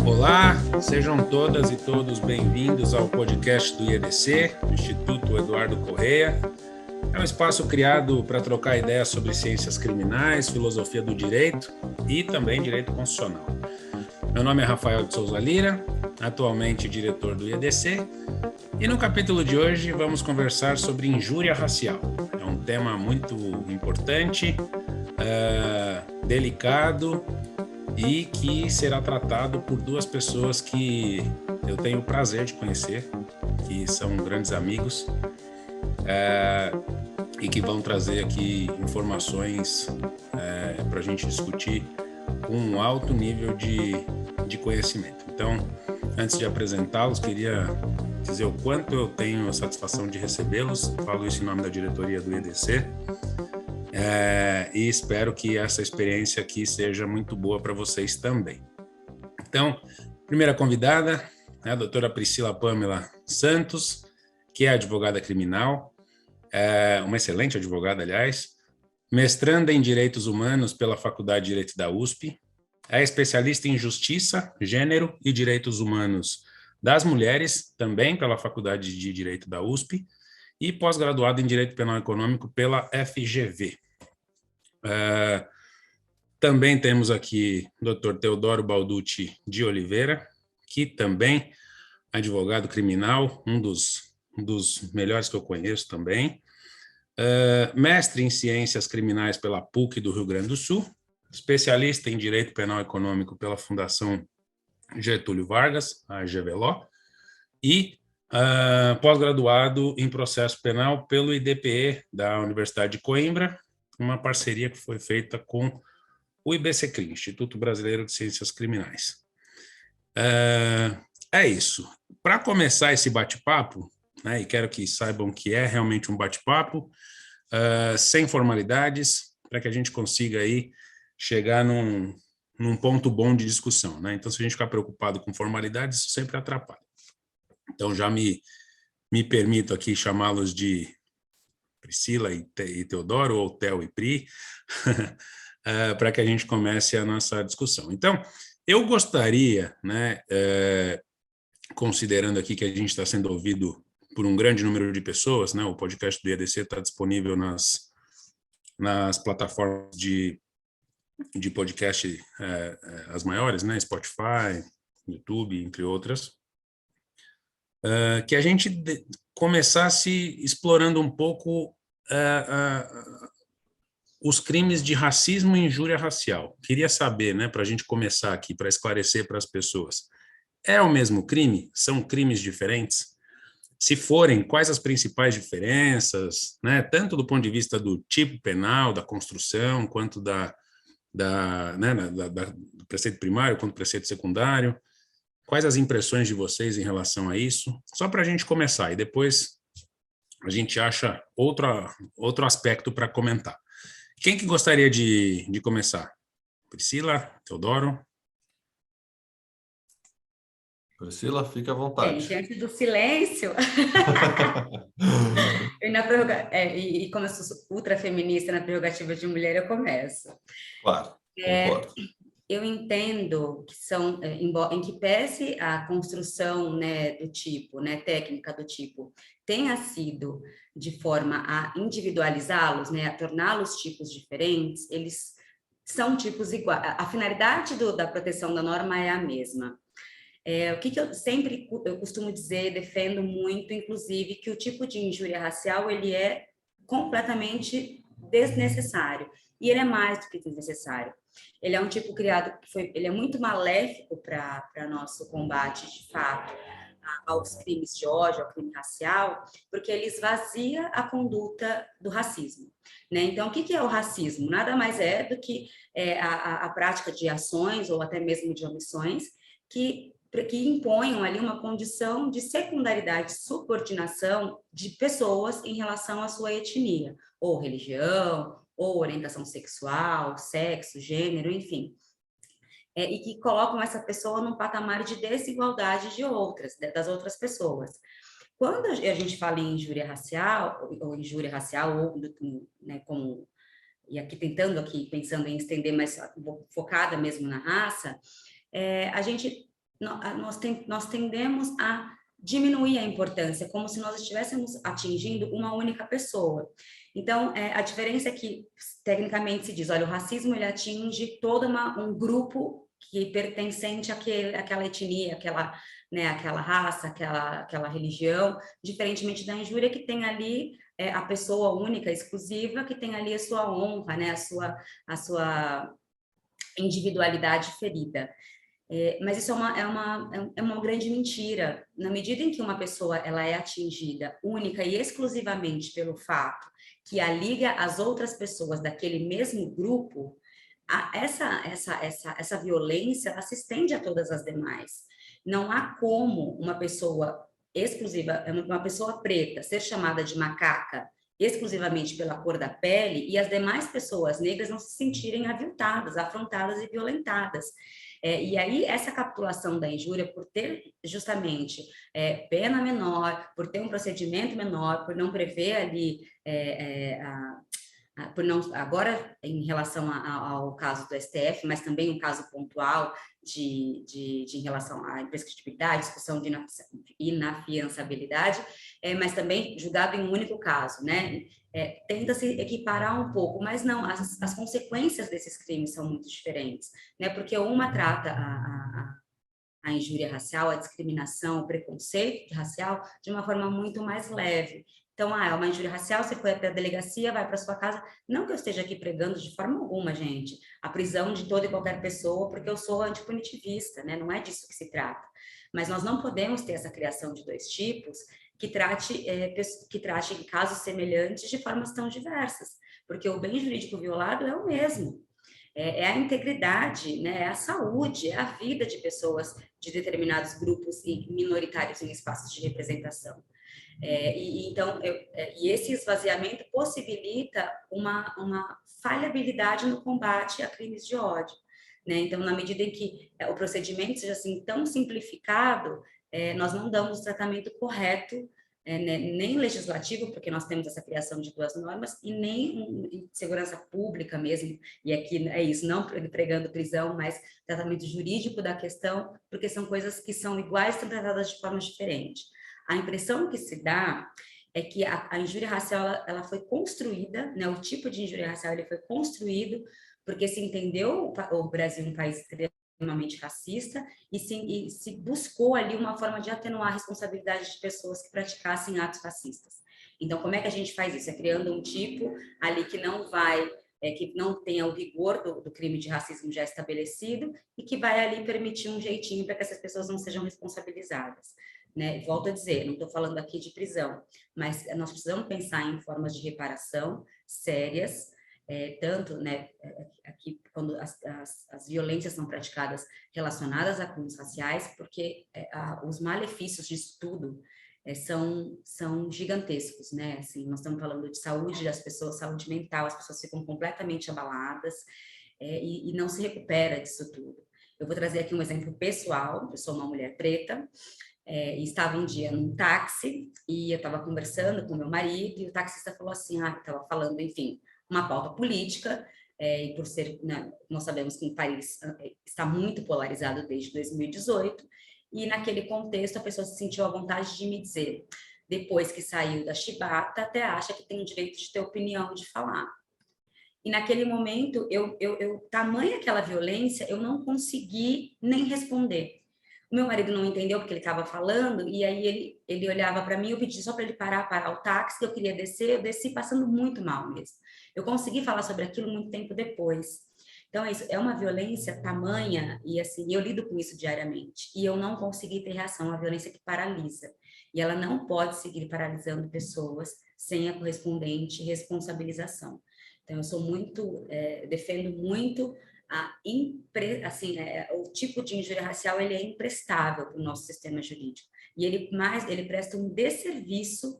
Olá, sejam todas e todos bem-vindos ao podcast do IEDC, do Instituto Eduardo Corrêa. É um espaço criado para trocar ideias sobre ciências criminais, filosofia do direito e também direito constitucional. Meu nome é Rafael de Souza Lira, atualmente diretor do IEDC, e no capítulo de hoje vamos conversar sobre injúria racial. É um tema muito importante, delicado, e que será tratado por duas pessoas que eu tenho o prazer de conhecer, que são grandes amigos, e que vão trazer aqui informações para a gente discutir com um alto nível de conhecimento. Então, antes de apresentá-los, queria dizer o quanto eu tenho a satisfação de recebê-los. Falo isso em nome da diretoria do IEDC. E espero que essa experiência aqui seja muito boa para vocês também. Então, primeira convidada é a doutora Priscila Pamela Santos, que é advogada criminal, uma excelente advogada, aliás, mestranda em Direitos Humanos pela Faculdade de Direito da USP, é especialista em Justiça, Gênero e Direitos Humanos das Mulheres, também pela Faculdade de Direito da USP, e pós-graduada em Direito Penal Econômico pela FGV. Também temos aqui o Dr. Teodoro Balducci de Oliveira, que também é advogado criminal, um dos melhores que eu conheço também, mestre em Ciências Criminais pela PUC do Rio Grande do Sul, especialista em Direito Penal Econômico pela Fundação Getúlio Vargas, a GVLO, e pós-graduado em Processo Penal pelo IDPE da Universidade de Coimbra, uma parceria que foi feita com o IBCCRIM, Instituto Brasileiro de Ciências Criminais. É isso. Para começar esse bate-papo, né, e quero que saibam que é realmente um bate-papo, sem formalidades, para que a gente consiga aí chegar num ponto bom de discussão, né? Então, se a gente ficar preocupado com formalidades, isso sempre atrapalha. Então, já me permito aqui chamá-los de Priscila e Teodoro, ou Theo e Pri, para que a gente comece a nossa discussão. Então, eu gostaria, né, considerando aqui que a gente está sendo ouvido por um grande número de pessoas, né, o podcast do IEDC está disponível nas plataformas de podcast, as maiores, né, Spotify, YouTube, entre outras, que a gente começasse explorando um pouco os crimes de racismo e injúria racial. Queria saber, né, para a gente começar aqui, para esclarecer para as pessoas, é o mesmo crime? São crimes diferentes? Se forem, quais as principais diferenças, né, tanto do ponto de vista do tipo penal, da construção, quanto do preceito primário, quanto do preceito secundário? Quais as impressões de vocês em relação a isso? Só para a gente começar, e depois a gente acha outro aspecto para comentar. Quem que gostaria de começar? Priscila, Teodoro? Priscila, fique à vontade. Diante do silêncio, e como eu sou ultra feminista na prerrogativa de mulher, eu começo. Claro, concordo. Eu entendo que são, em que pese a construção, né, do tipo, né, técnica do tipo, tenha sido de forma a individualizá-los, né, a torná-los tipos diferentes, eles são tipos iguais. A finalidade da proteção da norma é a mesma. O que eu costumo dizer, defendo muito, inclusive, que o tipo de injúria racial ele é completamente desnecessário. E ele é mais do que desnecessário. Ele é um tipo criado, ele é muito maléfico para nosso combate, de fato, aos crimes de ódio, ao crime racial, porque ele esvazia a conduta do racismo, né? Então, o que é o racismo? Nada mais é do que a prática de ações ou até mesmo de omissões que imponham ali uma condição de secundaridade, subordinação de pessoas em relação à sua etnia, ou religião, ou orientação sexual, sexo, gênero, enfim. E que colocam essa pessoa num patamar de desigualdade das outras pessoas. Quando a gente fala em injúria racial, ou né, como, e aqui pensando em estender mais, focada mesmo na raça, a gente nós tendemos a diminuir a importância, como se nós estivéssemos atingindo uma única pessoa. Então, a diferença é que, tecnicamente, se diz, olha, o racismo ele atinge todo um grupo que pertencente àquela etnia, aquela raça, aquela religião, diferentemente da injúria que tem ali a pessoa única, exclusiva, que tem ali a sua honra, né, a sua individualidade ferida. Mas isso é uma grande mentira. Na medida em que uma pessoa ela é atingida única e exclusivamente pelo fato que a liga às outras pessoas daquele mesmo grupo, essa violência ela se estende a todas as demais. Não há como uma pessoa exclusiva, uma pessoa preta, ser chamada de macaca exclusivamente pela cor da pele e as demais pessoas negras não se sentirem aviltadas, afrontadas e violentadas. E aí, essa capitulação da injúria, por ter justamente pena menor, por ter um procedimento menor, por não prever ali por não, agora em relação ao caso do STF, mas também um caso pontual em relação à imprescritibilidade, discussão de inafiançabilidade, mas também julgado em um único caso, né? Tenta se equiparar um pouco, mas não, as consequências desses crimes são muito diferentes, né? Porque uma trata a injúria racial, a discriminação, o preconceito racial de uma forma muito mais leve. Então, é uma injúria racial, você foi até a delegacia, vai para sua casa. Não que eu esteja aqui pregando de forma alguma, gente, a prisão de toda e qualquer pessoa, porque eu sou antipunitivista, né? Não é disso que se trata. Mas nós não podemos ter essa criação de dois tipos que trate casos semelhantes de formas tão diversas, porque o bem jurídico violado é o mesmo. A integridade, né, é a saúde, é a vida de pessoas de determinados grupos e minoritários em espaços de representação. Então, esse esvaziamento possibilita uma falhabilidade no combate a crimes de ódio, né? Então, na medida em que o procedimento seja assim tão simplificado, nós não damos o tratamento correto, nem legislativo, porque nós temos essa criação de duas normas, e nem em segurança pública mesmo, e aqui é isso, não pregando prisão, mas tratamento jurídico da questão, porque são coisas que são iguais, são tratadas de forma diferente. A impressão que se dá é que a injúria racial ela foi construída, né? O tipo de injúria racial ele foi construído porque se entendeu o Brasil um país extremamente racista e se buscou ali uma forma de atenuar a responsabilidade de pessoas que praticassem atos racistas. Então, como é que a gente faz isso? Criando um tipo ali que não vai que não tenha o rigor do crime de racismo já estabelecido e que vai ali permitir um jeitinho para que essas pessoas não sejam responsabilizadas. Né? Volto a dizer, não estou falando aqui de prisão, mas nós precisamos pensar em formas de reparação sérias, tanto, né, aqui quando as violências são praticadas relacionadas a crimes raciais, porque os malefícios disso tudo são gigantescos, né? Assim, nós estamos falando de saúde das pessoas, saúde mental, as pessoas ficam completamente abaladas e não se recupera disso tudo. Eu vou trazer aqui um exemplo pessoal. Eu sou uma mulher preta, e estava um dia num táxi e eu estava conversando com meu marido e o taxista falou assim, estava falando, enfim, uma pauta política, e por ser, né, nós sabemos que o país está muito polarizado desde 2018, e naquele contexto a pessoa se sentiu à vontade de me dizer, depois que saiu da chibata, até acha que tem o direito de ter opinião, de falar. E naquele momento, tamanha aquela violência, eu não consegui nem responder. O meu marido não entendeu porque ele estava falando, e aí ele olhava para mim, eu pedi só para ele parar o táxi, que eu queria descer, eu desci passando muito mal mesmo. Eu consegui falar sobre aquilo muito tempo depois. Então, é uma violência tamanha, e assim, eu lido com isso diariamente, e eu não consegui ter reação, uma violência que paralisa. E ela não pode seguir paralisando pessoas sem a correspondente responsabilização. Então, eu sou defendo muito o tipo de injúria racial ele é imprestável para o nosso sistema jurídico e ele presta um desserviço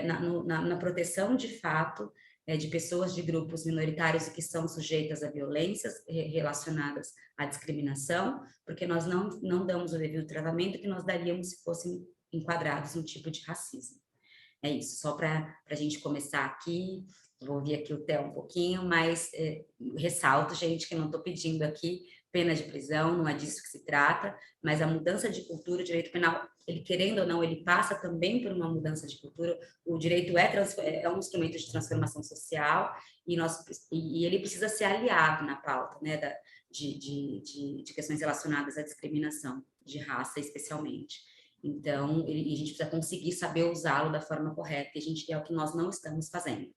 na proteção de fato de pessoas de grupos minoritários e que são sujeitas a violências relacionadas à discriminação, porque nós não damos o devido tratamento que nós daríamos se fossem enquadrados no tipo de racismo. É isso, só para a gente começar aqui. Vou ouvir aqui o Theo um pouquinho, mas ressalto, gente, que não estou pedindo aqui pena de prisão, não é disso que se trata, mas a mudança de cultura, o direito penal, ele querendo ou não, ele passa também por uma mudança de cultura. O direito é um instrumento de transformação social e ele precisa ser aliado na pauta, né, de questões relacionadas à discriminação de raça, especialmente. Então, a gente precisa conseguir saber usá-lo da forma correta, e é o que nós não estamos fazendo.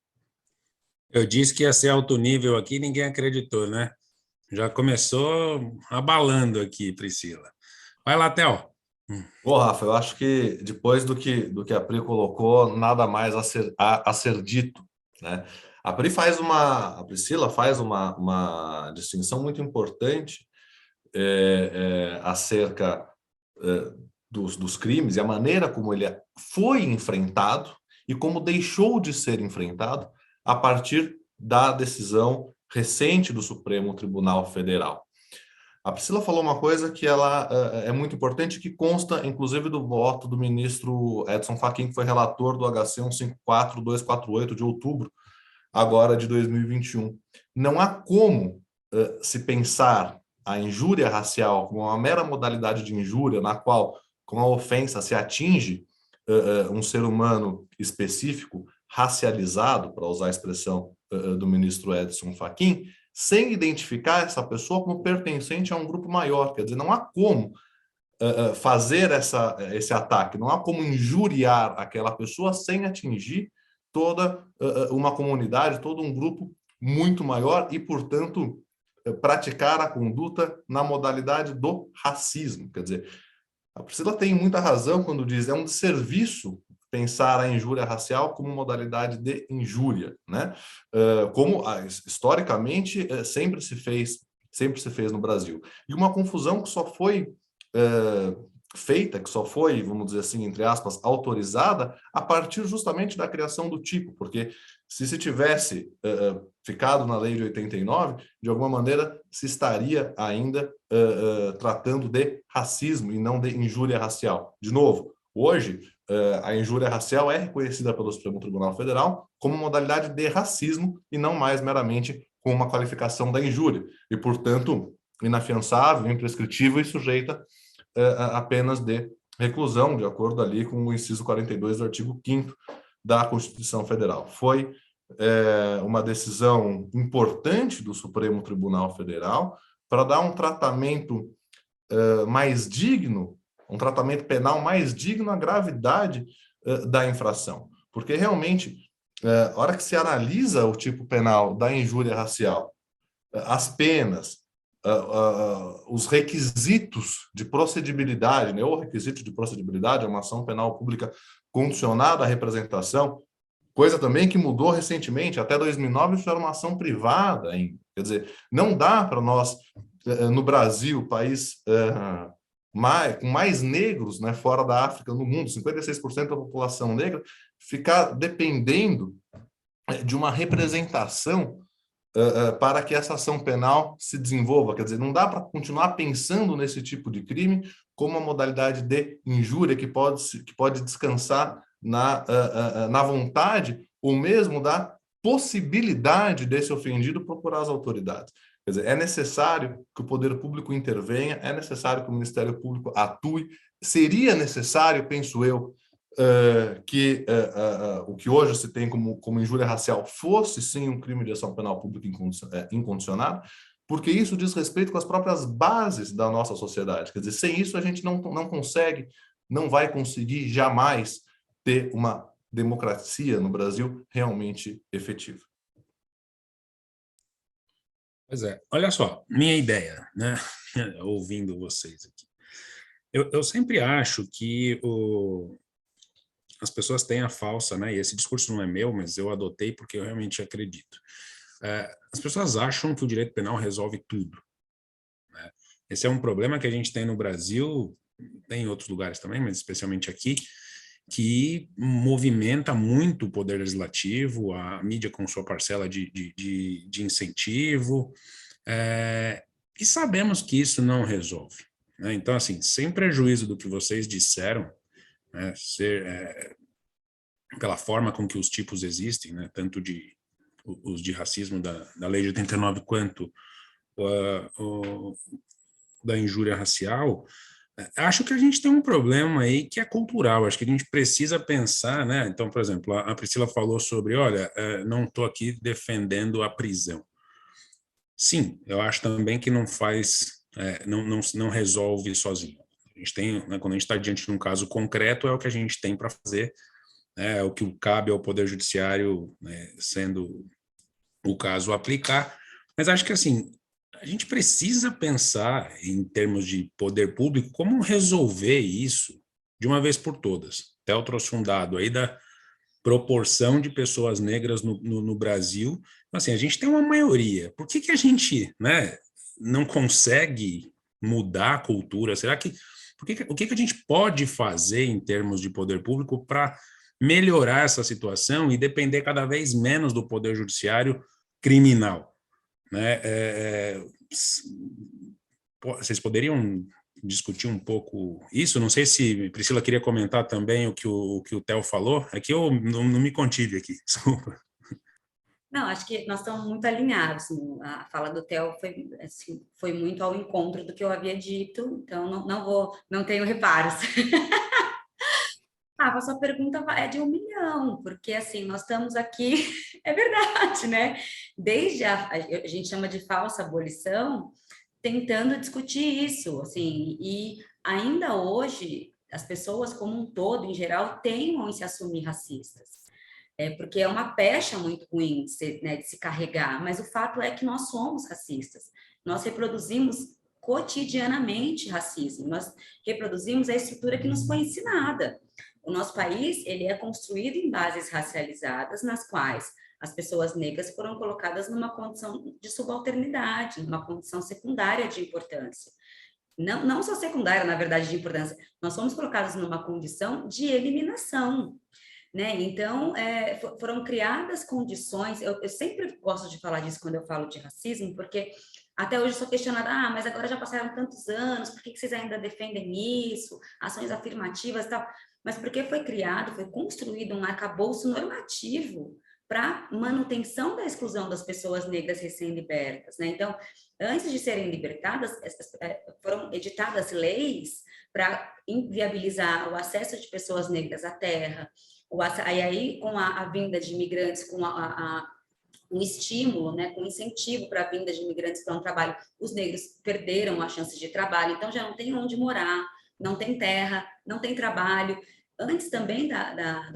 Eu disse que ia ser alto nível aqui, ninguém acreditou, né? Já começou abalando aqui, Priscila. Vai lá, Theo. Bom, Rafa, eu acho que depois do que a Pri colocou, nada mais a ser dito, né? A Priscila faz uma distinção muito importante acerca dos crimes e a maneira como ele foi enfrentado e como deixou de ser enfrentado a partir da decisão recente do Supremo Tribunal Federal. A Priscila falou uma coisa que ela é muito importante, que consta, inclusive, do voto do ministro Edson Fachin, que foi relator do HC 154248 de outubro, agora de 2021. Não há como se pensar a injúria racial como uma mera modalidade de injúria na qual, com a ofensa, se atinge um ser humano específico, racializado, para usar a expressão do ministro Edson Fachin, sem identificar essa pessoa como pertencente a um grupo maior. Quer dizer, não há como fazer esse ataque, não há como injuriar aquela pessoa sem atingir toda uma comunidade, todo um grupo muito maior e, portanto, praticar a conduta na modalidade do racismo. Quer dizer, a Priscila tem muita razão quando diz é um desserviço pensar a injúria racial como modalidade de injúria, né? Como historicamente sempre se fez no Brasil. E uma confusão que só foi feita, que só foi, vamos dizer assim, entre aspas, autorizada a partir justamente da criação do tipo, porque se tivesse ficado na lei de 89, de alguma maneira se estaria ainda tratando de racismo e não de injúria racial. De novo, hoje, a injúria racial é reconhecida pelo Supremo Tribunal Federal como modalidade de racismo e não mais meramente como uma qualificação da injúria. E, portanto, inafiançável, imprescritível e sujeita apenas de reclusão, de acordo ali com o inciso 42 do artigo 5º da Constituição Federal. Foi uma decisão importante do Supremo Tribunal Federal para dar um tratamento mais digno, um tratamento penal mais digno à gravidade da infração. Porque realmente, a hora que se analisa o tipo penal da injúria racial, as penas, os requisitos de procedibilidade, né? O requisito de procedibilidade é uma ação penal pública condicionada à representação, coisa também que mudou recentemente, até 2009 isso era uma ação privada ainda. Quer dizer, não dá para nós, no Brasil, país com mais negros, né, fora da África no mundo, 56% da população negra, ficar dependendo de uma representação para que essa ação penal se desenvolva. Quer dizer, não dá para continuar pensando nesse tipo de crime como uma modalidade de injúria que pode descansar na vontade ou mesmo da possibilidade desse ofendido procurar as autoridades. Quer dizer, é necessário que o poder público intervenha, é necessário que o Ministério Público atue, seria necessário, penso eu, que o que hoje se tem como injúria racial fosse sim um crime de ação penal pública incondicionada, porque isso diz respeito com as próprias bases da nossa sociedade. Quer dizer, sem isso a gente não consegue, não vai conseguir jamais ter uma democracia no Brasil realmente efetiva. Pois é, olha só, minha ideia, né? Ouvindo vocês aqui. Eu sempre acho que as pessoas têm a falsa, né? E esse discurso não é meu, mas eu adotei porque eu realmente acredito. As pessoas acham que o direito penal resolve tudo, né? Esse é um problema que a gente tem no Brasil, tem em outros lugares também, mas especialmente aqui, que movimenta muito o poder legislativo, a mídia com sua parcela de incentivo, e sabemos que isso não resolve, né? Então, assim, sem prejuízo do que vocês disseram, né, pela forma com que os tipos existem, né, tanto os de racismo da Lei de 89 quanto da injúria racial, acho que a gente tem um problema aí que é cultural, acho que a gente precisa pensar, né? Então, por exemplo, a Priscila falou sobre, olha, não estou aqui defendendo a prisão. Sim, eu acho também que não faz, não resolve sozinho. A gente tem, né, quando a gente está diante de um caso concreto, é o que a gente tem para fazer, né, é o que cabe ao Poder Judiciário, né, sendo o caso aplicar. Mas acho que assim, a gente precisa pensar em termos de poder público como resolver isso de uma vez por todas. Theo trouxe um dado aí da proporção de pessoas negras no Brasil. Assim, a gente tem uma maioria. Por que a gente, né, não consegue mudar a cultura? Será que o que a gente pode fazer em termos de poder público para melhorar essa situação e depender cada vez menos do poder judiciário criminal, né? Vocês poderiam discutir um pouco isso? Não sei se Priscila queria comentar também o que o Theo falou. É que eu não me contive aqui, desculpa. Não, acho que nós estamos muito alinhados. A fala do Theo foi, assim, foi muito ao encontro do que eu havia dito, então não tenho reparos. A sua pergunta é de 1 milhão, porque assim, nós estamos aqui, é verdade, né? Desde a gente chama de falsa abolição, tentando discutir isso, assim, e ainda hoje as pessoas como um todo, em geral, teimam em se assumir racistas. Porque é uma pecha muito ruim de se carregar, mas o fato é que nós somos racistas. Nós reproduzimos cotidianamente racismo, nós reproduzimos a estrutura que nos foi ensinada. O nosso país, ele é construído em bases racializadas, nas quais as pessoas negras foram colocadas numa condição de subalternidade, numa condição secundária de importância. Não só secundária, na verdade, de importância, nós fomos colocados numa condição de eliminação. Né? Então, foram criadas condições, eu sempre gosto de falar disso quando eu falo de racismo, porque até hoje eu sou questionada, mas agora já passaram tantos anos, por que vocês ainda defendem isso? Ações afirmativas e tal. Mas porque foi criado, foi construído um arcabouço normativo para manutenção da exclusão das pessoas negras recém-libertas, né? Então, antes de serem libertadas, foram editadas leis para inviabilizar o acesso de pessoas negras à terra. Aí, com a vinda de imigrantes, com um estímulo, né, com incentivo para a vinda de imigrantes para um trabalho, os negros perderam a chance de trabalho, então já não tem onde morar, não tem terra, não tem trabalho. Antes também da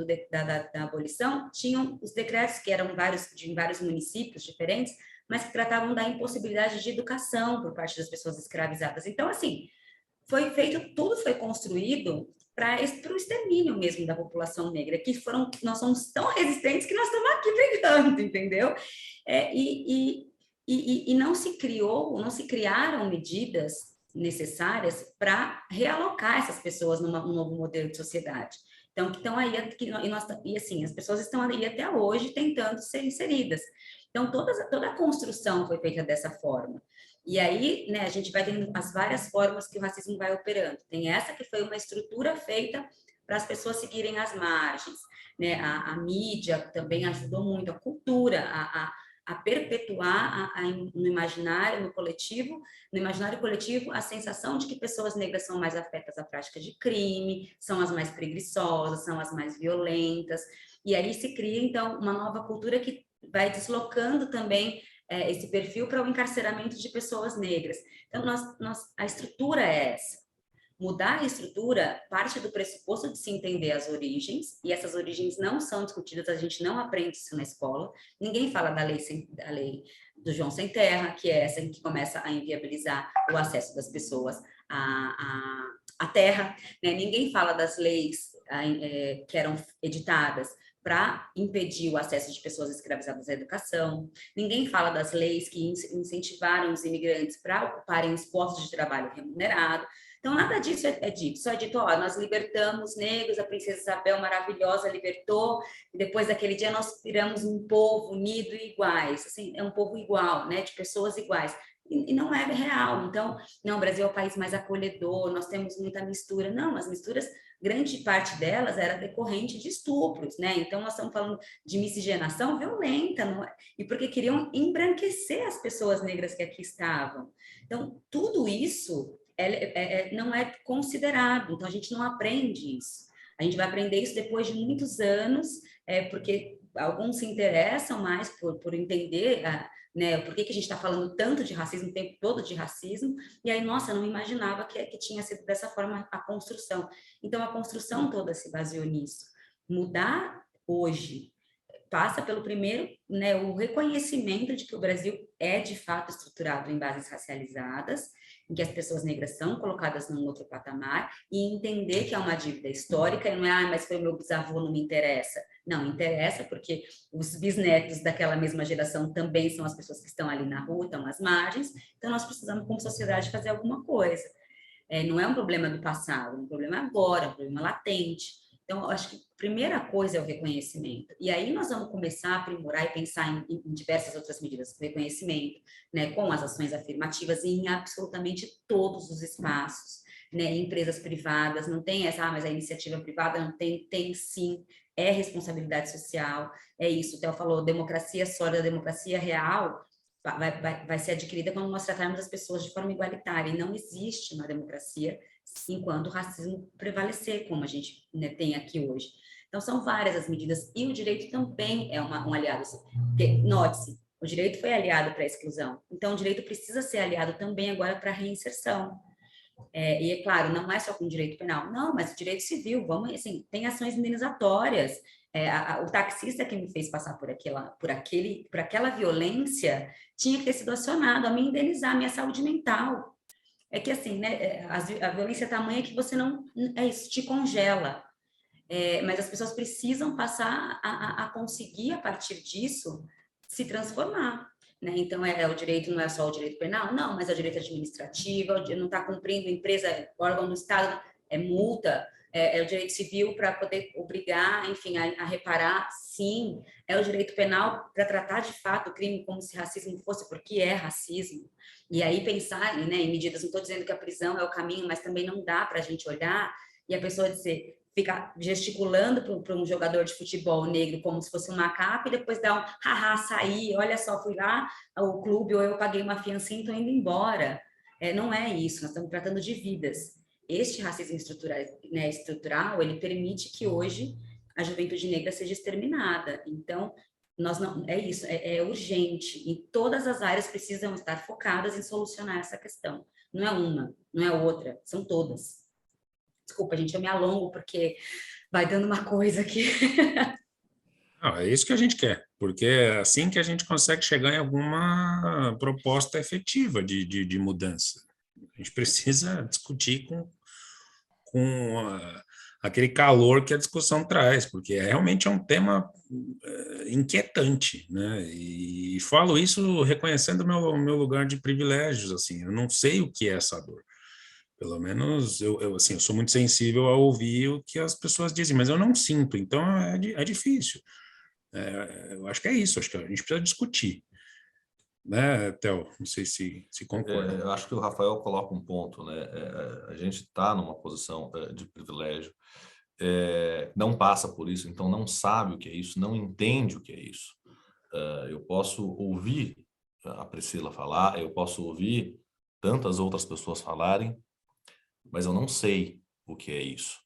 abolição, tinham os decretos que eram em vários municípios diferentes, mas que tratavam da impossibilidade de educação por parte das pessoas escravizadas. Então, assim, tudo foi construído para o extermínio mesmo da população negra, nós somos tão resistentes que nós estamos aqui brigando, entendeu? E não se criaram medidas necessárias para realocar essas pessoas num novo modelo de sociedade. Então, que estão aí, e assim, as pessoas estão aí até hoje tentando ser inseridas. Então, toda a construção foi feita dessa forma. E aí, né, a gente vai tendo as várias formas que o racismo vai operando. Tem essa que foi uma estrutura feita para as pessoas seguirem as margens, né? A mídia também ajudou muito, a cultura, a perpetuar no imaginário coletivo, a sensação de que pessoas negras são mais afetas à prática de crime, são as mais preguiçosas, são as mais violentas. E aí se cria, então, uma nova cultura que vai deslocando também esse perfil para o encarceramento de pessoas negras. Então, a estrutura é essa. Mudar a estrutura parte do pressuposto de se entender as origens, e essas origens não são discutidas, a gente não aprende isso na escola. Ninguém fala da lei do João Sem Terra, que é essa que começa a inviabilizar o acesso das pessoas à terra. Né? Ninguém fala das leis que eram editadas para impedir o acesso de pessoas escravizadas à educação. Ninguém fala das leis que incentivaram os imigrantes para ocuparem os postos de trabalho remunerado. Então, nada disso é dito, só é dito, ó, nós libertamos negros, a princesa Isabel maravilhosa libertou, e depois daquele dia nós viramos um povo unido e iguais, assim, é um povo igual, né, de pessoas iguais. E não é real. Então, não, o Brasil é o país mais acolhedor, nós temos muita mistura. Não, as misturas, grande parte delas era decorrente de estupros, né? Então, nós estamos falando de miscigenação violenta, não é? E porque queriam embranquecer as pessoas negras que aqui estavam. Então, tudo isso não é considerado, então a gente não aprende isso. A gente vai aprender isso depois de muitos anos, porque alguns se interessam mais por entender né, por que a gente está falando tanto de racismo, o tempo todo de racismo, e aí, nossa, eu não imaginava que tinha sido dessa forma a construção. Então, a construção toda se baseou nisso. Mudar hoje passa pelo primeiro, né, o reconhecimento de que o Brasil é, de fato, estruturado em bases racializadas, em que as pessoas negras são colocadas num outro patamar, e entender que é uma dívida histórica, e não é, mas foi o meu bisavô, não me interessa. Não, interessa porque os bisnetos daquela mesma geração também são as pessoas que estão ali na rua, estão às margens, então nós precisamos, como sociedade, fazer alguma coisa. Não é um problema do passado, é um problema agora, é um problema latente. Então, eu acho que a primeira coisa é o reconhecimento. E aí nós vamos começar a aprimorar e pensar em diversas outras medidas. Reconhecimento, né, com as ações afirmativas em absolutamente todos os espaços, né, empresas privadas, não tem essa, mas a iniciativa privada não tem, tem sim, é responsabilidade social, é isso. O Theo falou, democracia sólida, democracia real, vai ser adquirida quando nós tratarmos as pessoas de forma igualitária. E não existe uma democracia enquanto o racismo prevalecer, como a gente, né, tem aqui hoje. Então, são várias as medidas, e o direito também é um aliado. Porque, note-se, o direito foi aliado para a exclusão, então o direito precisa ser aliado também agora para a reinserção. E é claro, não é só com direito penal, não, mas o direito civil, vamos, assim, tem ações indenizatórias. O taxista que me fez passar por aquela violência tinha que ter sido acionado a me indenizar, a minha saúde mental. É que assim, né, a violência é tamanha que você não, é isso, te congela. Mas as pessoas precisam passar a conseguir, a partir disso, se transformar. Né? Então, o direito não é só o direito penal? Não, mas é o direito administrativo, não está cumprindo, empresa, órgão do Estado, é multa, é o direito civil para poder obrigar, enfim, a reparar, sim, é o direito penal para tratar de fato o crime como se racismo fosse, porque é racismo. E aí pensar, né, em medidas, não estou dizendo que a prisão é o caminho, mas também não dá para a gente olhar e a pessoa dizer, fica gesticulando para um jogador de futebol negro como se fosse um macaco e depois dá um haha, saí, olha só, fui lá ao clube ou eu paguei uma fiancinha e estou indo embora. Não é isso, nós estamos tratando de vidas. Este racismo estrutural, né, ele permite que hoje a juventude negra seja exterminada. Então, nós não, é isso, é urgente. E todas as áreas precisam estar focadas em solucionar essa questão. Não é uma, não é outra, são todas. Desculpa, gente, eu me alongo porque vai dando uma coisa aqui. Não, é isso que a gente quer, porque é assim que a gente consegue chegar em alguma proposta efetiva de mudança. A gente precisa discutir com aquele calor que a discussão traz, porque realmente é um tema inquietante, né? E falo isso reconhecendo o meu lugar de privilégios, assim, eu não sei o que é essa dor. Pelo menos assim, eu sou muito sensível a ouvir o que as pessoas dizem, mas eu não sinto, então é difícil. Eu acho que é isso, acho que a gente precisa discutir. Né, Theo? Não sei se concorda. Eu acho que o Rafael coloca um ponto, né? A gente está numa posição de privilégio, não passa por isso, então não sabe o que é isso, não entende o que é isso. Eu posso ouvir a Priscila falar, eu posso ouvir tantas outras pessoas falarem, mas eu não sei o que é isso.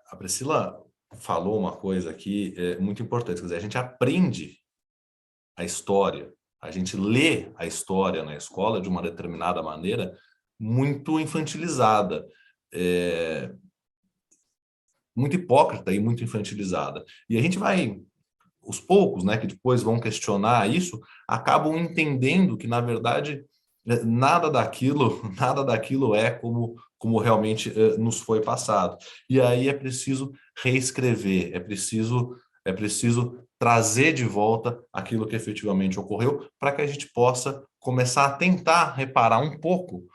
A Priscila falou uma coisa aqui muito importante, quer dizer, a gente aprende a história, a gente lê a história na escola de uma determinada maneira muito infantilizada, muito hipócrita e muito infantilizada. E a gente vai, os poucos, né, que depois vão questionar isso, acabam entendendo que, na verdade, nada daquilo é como realmente nos foi passado. E aí é preciso reescrever, é preciso trazer de volta aquilo que efetivamente ocorreu para que a gente possa começar a tentar reparar um pouco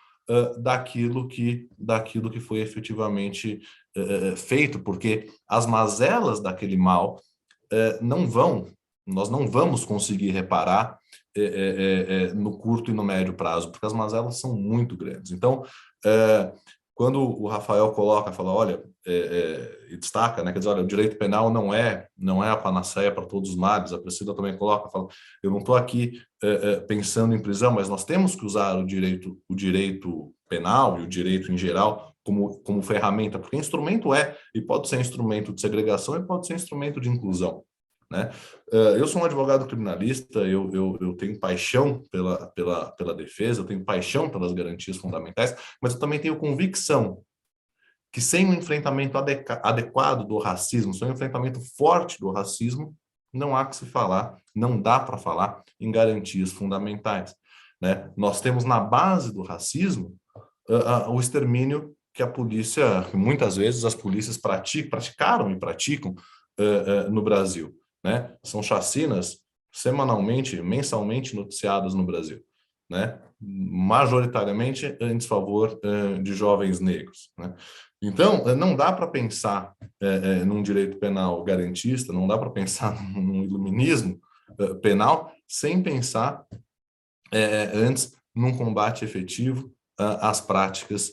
daquilo que foi efetivamente feito, porque as mazelas daquele mal nós não vamos conseguir reparar no curto e no médio prazo, porque as mazelas são muito grandes. Então, quando o Rafael fala, olha, e destaca, né, quer dizer, olha, o direito penal não é a panaceia para todos os males. A Priscila também fala, eu não estou aqui pensando em prisão, mas nós temos que usar o direito penal e o direito em geral como ferramenta, porque instrumento e pode ser instrumento de segregação e pode ser instrumento de inclusão, né? Eu sou um advogado criminalista, eu tenho paixão pela defesa, eu tenho paixão pelas garantias fundamentais, mas eu também tenho convicção que sem um enfrentamento adequado do racismo, sem um enfrentamento forte do racismo, não há que se falar, não dá para falar em garantias fundamentais, né? Nós temos na base do racismo o extermínio que a polícia, que muitas vezes as polícias praticaram e praticam no Brasil, né? São chacinas semanalmente, mensalmente noticiadas no Brasil, né? Majoritariamente em desfavor de jovens negros, né? Então, não dá para pensar num direito penal garantista, não dá para pensar num iluminismo penal sem pensar antes num combate efetivo às práticas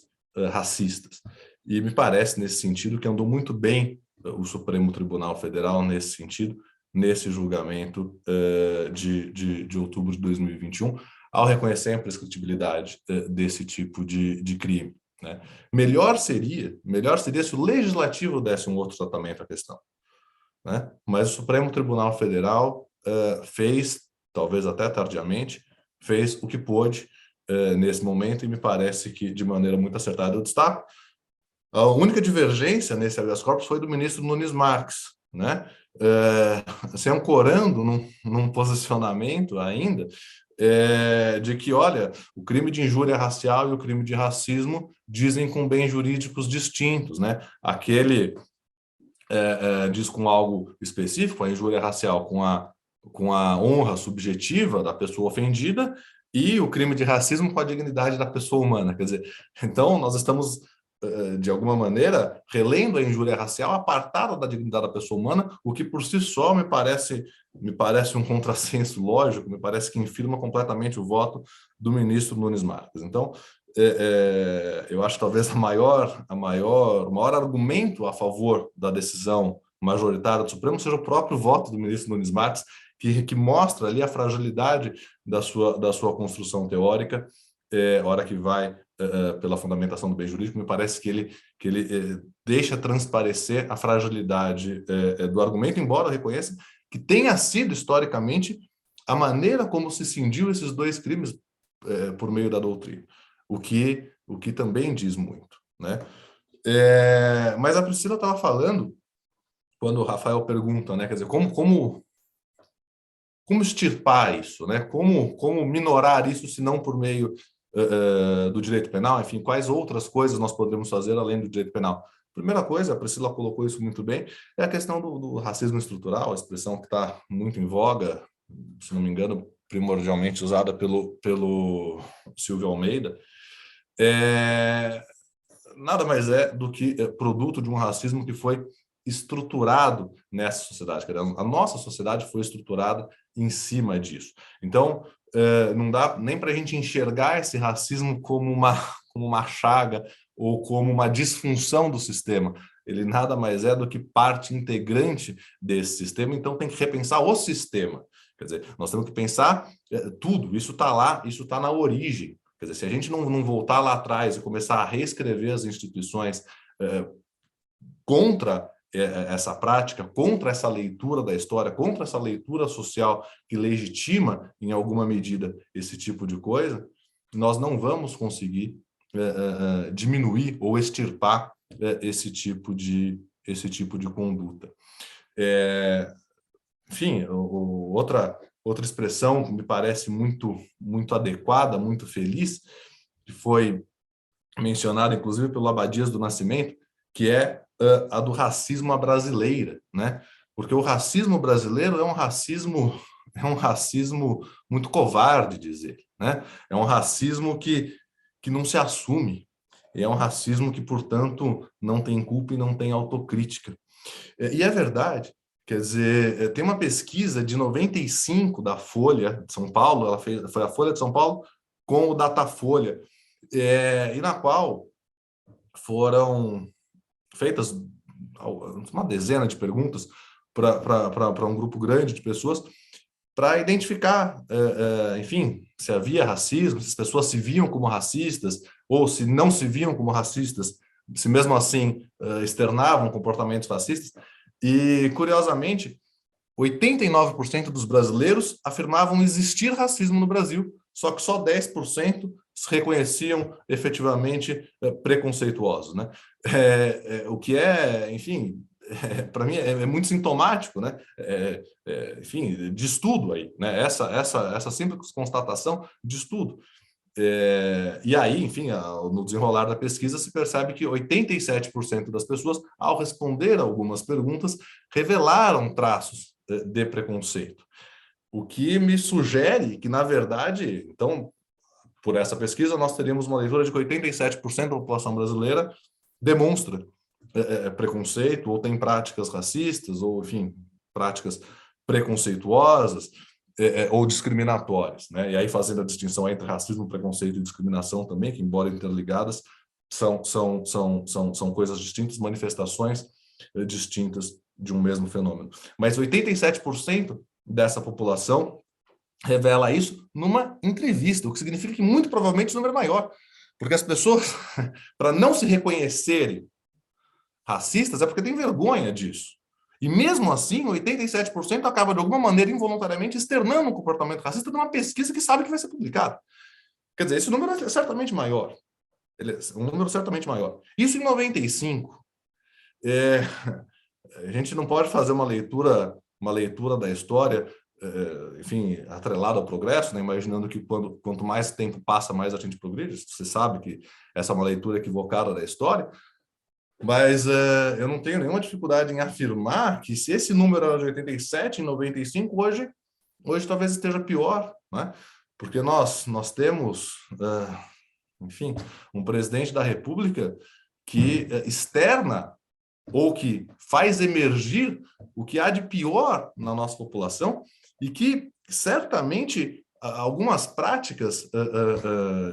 racistas. E me parece, nesse sentido, que andou muito bem o Supremo Tribunal Federal nesse sentido, nesse julgamento de outubro de 2021, ao reconhecer a imprescritibilidade desse tipo de crime, né? Melhor seria se o legislativo desse um outro tratamento à questão, né? Mas o Supremo Tribunal Federal fez, talvez até tardiamente, fez o que pôde nesse momento, e me parece que de maneira muito acertada. Eu destaco, a única divergência nesse habeas corpus foi do ministro Nunes Marques, né? Se ancorando num posicionamento ainda de que, olha, o crime de injúria racial e o crime de racismo dizem com bens jurídicos distintos, né? Aquele diz com algo específico, a injúria racial com a honra subjetiva da pessoa ofendida, e o crime de racismo com a dignidade da pessoa humana. Quer dizer, então nós estamos, de alguma maneira, relendo a injúria racial apartada da dignidade da pessoa humana, o que por si só me parece um contrassenso lógico, me parece que infirma completamente o voto do ministro Nunes Marques. Então, eu acho que talvez o maior argumento a favor da decisão majoritária do Supremo seja o próprio voto do ministro Nunes Marques, que mostra ali a fragilidade da sua construção teórica, hora que vai pela fundamentação do bem jurídico. Me parece que ele deixa transparecer a fragilidade do argumento, embora reconheça que tenha sido historicamente a maneira como se cindiu esses dois crimes por meio da doutrina. O que também diz muito, né? Mas a Priscila estava falando, quando o Rafael pergunta, né? Quer dizer, como extirpar isso, né? Como minorar isso, se não por meio do direito penal? Enfim, quais outras coisas nós podemos fazer além do direito penal? Primeira coisa, a Priscila colocou isso muito bem, é a questão do racismo estrutural, a expressão que está muito em voga, se não me engano, primordialmente usada pelo Silvio Almeida. Nada mais é do que produto de um racismo que foi estruturado nessa sociedade. A nossa sociedade foi estruturada em cima disso. Então, não dá nem para a gente enxergar esse racismo como uma chaga ou como uma disfunção do sistema. Ele nada mais é do que parte integrante desse sistema, então tem que repensar o sistema. Quer dizer, nós temos que pensar tudo, isso está lá, isso está na origem. Quer dizer, se a gente não voltar lá atrás e começar a reescrever as instituições contra essa prática, contra essa leitura da história, contra essa leitura social que legitima, em alguma medida, esse tipo de coisa, nós não vamos conseguir diminuir ou extirpar esse tipo de conduta. Enfim, outra expressão que me parece muito, muito adequada, muito feliz, que foi mencionada, inclusive, pelo Abadias do Nascimento, que é a do racismo à brasileira, né? Porque o racismo brasileiro é um racismo muito covarde, dizer, né? É um racismo que que não se assume. É um racismo que, portanto, não tem culpa e não tem autocrítica. E é verdade, quer dizer, tem uma pesquisa de 95 da Folha de São Paulo, foi a Folha de São Paulo com o Datafolha, e na qual foram feitas uma dezena de perguntas para um grupo grande de pessoas para identificar, enfim, se havia racismo, se as pessoas se viam como racistas ou se não se viam como racistas, se mesmo assim externavam comportamentos racistas. E, curiosamente, 89% dos brasileiros afirmavam existir racismo no Brasil, só que só 10% se reconheciam efetivamente preconceituosos, né? O que é, enfim, para mim é muito sintomático, né? Enfim, de estudo aí, né? Essa simples constatação de estudo. E aí, enfim, no desenrolar da pesquisa se percebe que 87% das pessoas, ao responder a algumas perguntas, revelaram traços de preconceito. O que me sugere que, na verdade, então, por essa pesquisa, nós teríamos uma leitura de que 87% da população brasileira demonstra preconceito, ou tem práticas racistas, ou, enfim, práticas preconceituosas, ou discriminatórias, né? E aí fazendo a distinção entre racismo, preconceito e discriminação também, que, embora interligadas, são coisas distintas, manifestações distintas de um mesmo fenômeno. Mas 87% dessa população revela isso numa entrevista, o que significa que muito provavelmente o número é maior, porque as pessoas, para não se reconhecerem racistas, é porque têm vergonha disso. E mesmo assim, 87% acaba de alguma maneira involuntariamente externando um comportamento racista numa pesquisa que sabe que vai ser publicada. Quer dizer, esse número é certamente maior. Ele é um número certamente maior. Isso em 95. A gente não pode fazer uma leitura da história, enfim, atrelada ao progresso, né? Imaginando que quanto mais tempo passa, mais a gente progride. Você sabe que essa é uma leitura equivocada da história, mas eu não tenho nenhuma dificuldade em afirmar que se esse número era de 87 em 95, hoje talvez esteja pior, né? Porque nós temos, enfim, um presidente da República que externa ou que faz emergir o que há de pior na nossa população e que certamente algumas práticas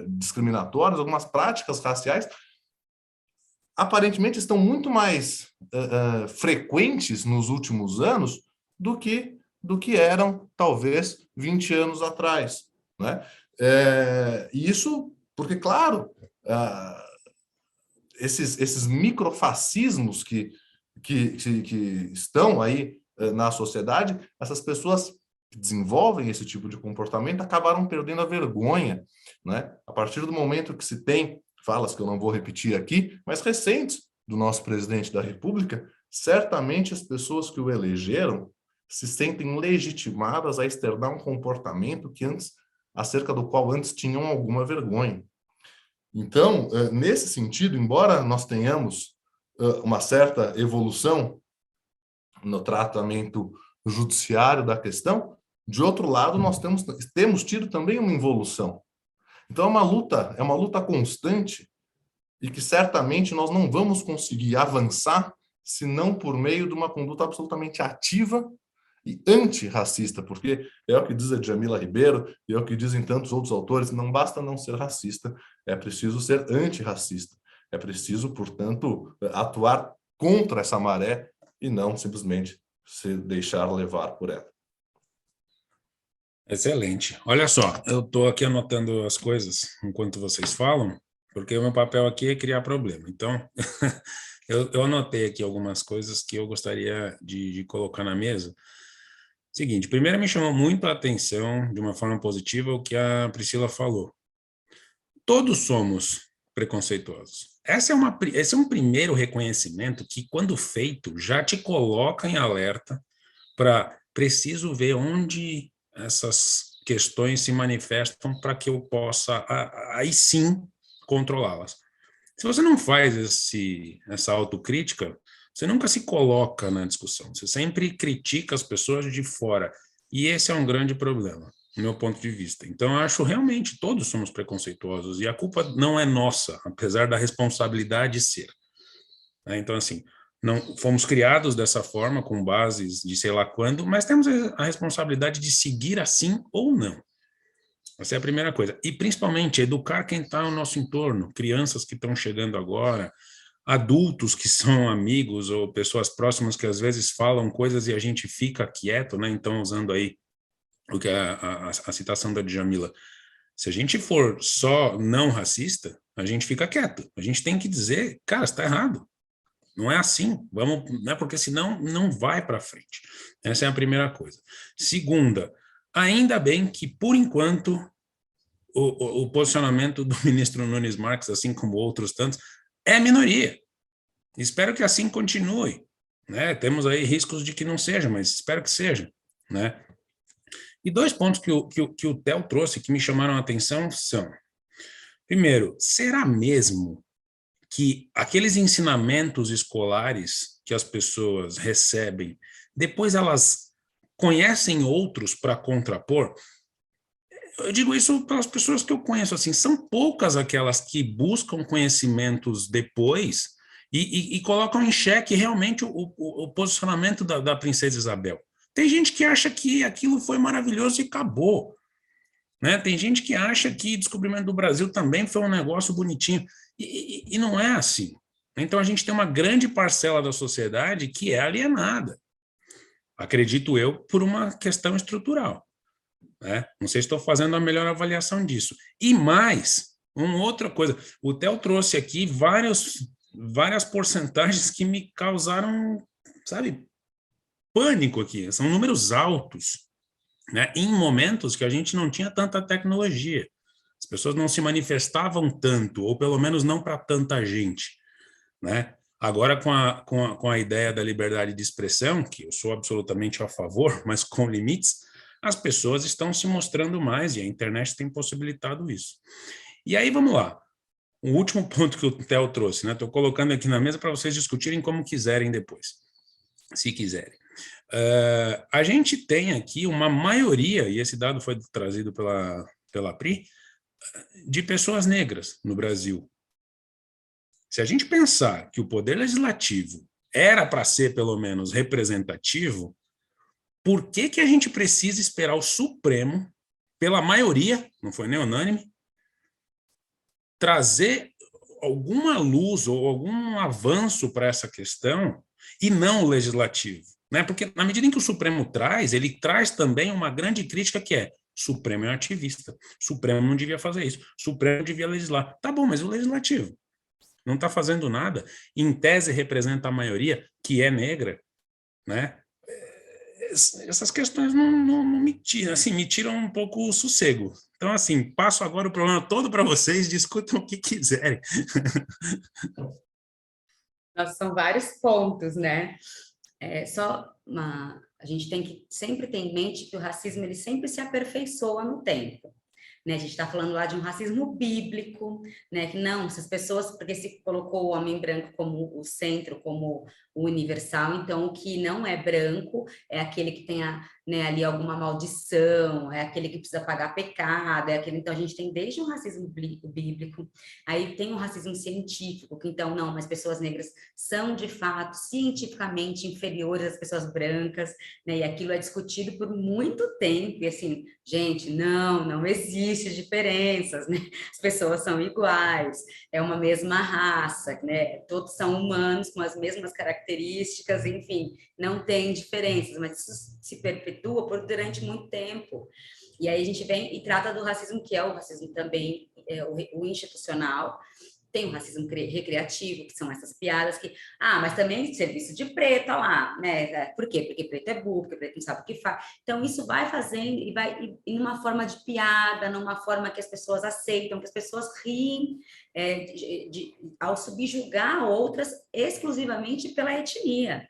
discriminatórias, algumas práticas raciais aparentemente estão muito mais frequentes nos últimos anos do que eram, talvez, 20 anos atrás, né? E isso porque, claro, esses microfascismos que estão aí na sociedade, essas pessoas que desenvolvem esse tipo de comportamento acabaram perdendo a vergonha, né? A partir do momento que se tem falas que eu não vou repetir aqui, mas recentes do nosso presidente da República, certamente as pessoas que o elegeram se sentem legitimadas a externar um comportamento acerca do qual antes tinham alguma vergonha. Então, nesse sentido, embora nós tenhamos uma certa evolução no tratamento judiciário da questão, de outro lado, nós temos tido também uma involução. Então, é uma luta constante e que certamente nós não vamos conseguir avançar senão por meio de uma conduta absolutamente ativa e antirracista, porque é o que diz a Djamila Ribeiro e é o que dizem tantos outros autores, não basta não ser racista, é preciso ser antirracista. É preciso, portanto, atuar contra essa maré e não simplesmente se deixar levar por ela. Excelente. Olha só, eu estou aqui anotando as coisas enquanto vocês falam, porque o meu papel aqui é criar problema. Então, eu anotei aqui algumas coisas que eu gostaria de colocar na mesa. Seguinte, primeiro me chamou muito a atenção, de uma forma positiva, o que a Priscila falou. Todos somos preconceituosos. Esse é um primeiro reconhecimento que, quando feito, já te coloca em alerta para preciso ver onde essas questões se manifestam para que eu possa, aí sim, controlá-las. Se você não faz essa autocrítica, você nunca se coloca na discussão, você sempre critica as pessoas de fora, e esse é um grande problema. no meu ponto de vista. Então, eu acho realmente todos somos preconceituosos e a culpa não é nossa, apesar da responsabilidade ser. Então, assim, não fomos criados dessa forma, com bases de sei lá quando, mas temos a responsabilidade de seguir assim ou não. Essa é a primeira coisa. E, principalmente, educar quem está no nosso entorno, crianças que estão chegando agora, adultos que são amigos ou pessoas próximas que às vezes falam coisas e a gente fica quieto, né? Então, usando aí o que a citação da Djamila, se a gente for só não racista, a gente fica quieto. A gente tem que dizer, cara, está errado. Não é assim, vamos, né? Porque senão não vai para frente. Essa é a primeira coisa. Segunda, ainda bem que, por enquanto, o posicionamento do ministro Nunes Marques, assim como outros tantos, é minoria. Espero que assim continue. Né? Temos aí riscos de que não seja, mas espero que seja. Né? E dois pontos que o Theo trouxe que me chamaram a atenção são: primeiro, será mesmo que aqueles ensinamentos escolares que as pessoas recebem, depois elas conhecem outros para contrapor? Eu digo isso pelas pessoas que eu conheço, assim, são poucas aquelas que buscam conhecimentos depois e colocam em xeque realmente o posicionamento da princesa Isabel. Tem gente que acha que aquilo foi maravilhoso e acabou. Né? Tem gente que acha que o descobrimento do Brasil também foi um negócio bonitinho. E não é assim. Então, a gente tem uma grande parcela da sociedade que é alienada. Acredito eu, por uma questão estrutural. Né? Não sei se estou fazendo a melhor avaliação disso. E mais, uma outra coisa. O Theo trouxe aqui várias porcentagens que me causaram, sabe, pânico aqui. São números altos. Né, em momentos que a gente não tinha tanta tecnologia. As pessoas não se manifestavam tanto, ou pelo menos não para tanta gente. Né? Agora, com a ideia da liberdade de expressão, que eu sou absolutamente a favor, mas com limites, as pessoas estão se mostrando mais e a internet tem possibilitado isso. E aí, vamos lá. O último ponto que o Theo trouxe, né? Estou colocando aqui na mesa para vocês discutirem como quiserem depois, se quiserem. A gente tem aqui uma maioria, e esse dado foi trazido pela Pri, de pessoas negras no Brasil. Se a gente pensar que o poder legislativo era para ser, pelo menos, representativo, por que a gente precisa esperar o Supremo, pela maioria, não foi nem unânime, trazer alguma luz ou algum avanço para essa questão e não o legislativo? Né? Porque, na medida em que o Supremo traz, ele traz também uma grande crítica que é: Supremo é um ativista, Supremo não devia fazer isso, Supremo devia legislar. Tá bom, mas o legislativo não está fazendo nada, em tese representa a maioria, que é negra, né? Essas questões não me tiram, assim, me tiram um pouco o sossego. Então, assim, passo agora o problema todo para vocês, discutam o que quiserem. Nossa, são vários pontos, né? A gente tem que sempre ter em mente que o racismo ele sempre se aperfeiçoa no tempo. Né, a gente está falando lá de um racismo bíblico, né, que não, essas pessoas, porque se colocou o homem branco como o centro, como o universal, então o que não é branco é aquele que tem né, ali alguma maldição, é aquele que precisa pagar pecado, é aquele, então a gente tem desde um racismo bíblico, aí tem um racismo científico, que então não, mas pessoas negras são de fato cientificamente inferiores às pessoas brancas, né, e aquilo é discutido por muito tempo, e assim, gente, não existe diferenças, né? As pessoas são iguais, é uma mesma raça, né? Todos são humanos com as mesmas características, enfim, não tem diferenças, mas isso se perpetua durante muito tempo. E aí a gente vem e trata do racismo, que é o racismo também, o institucional. Tem o racismo recreativo, que são essas piadas que... mas também serviço de preto, olha lá, né? Por quê? Porque preto é burro, porque preto não sabe o que faz. Então, isso vai fazendo e vai em uma forma de piada, numa forma que as pessoas aceitam, que as pessoas riem ao subjugar outras exclusivamente pela etnia.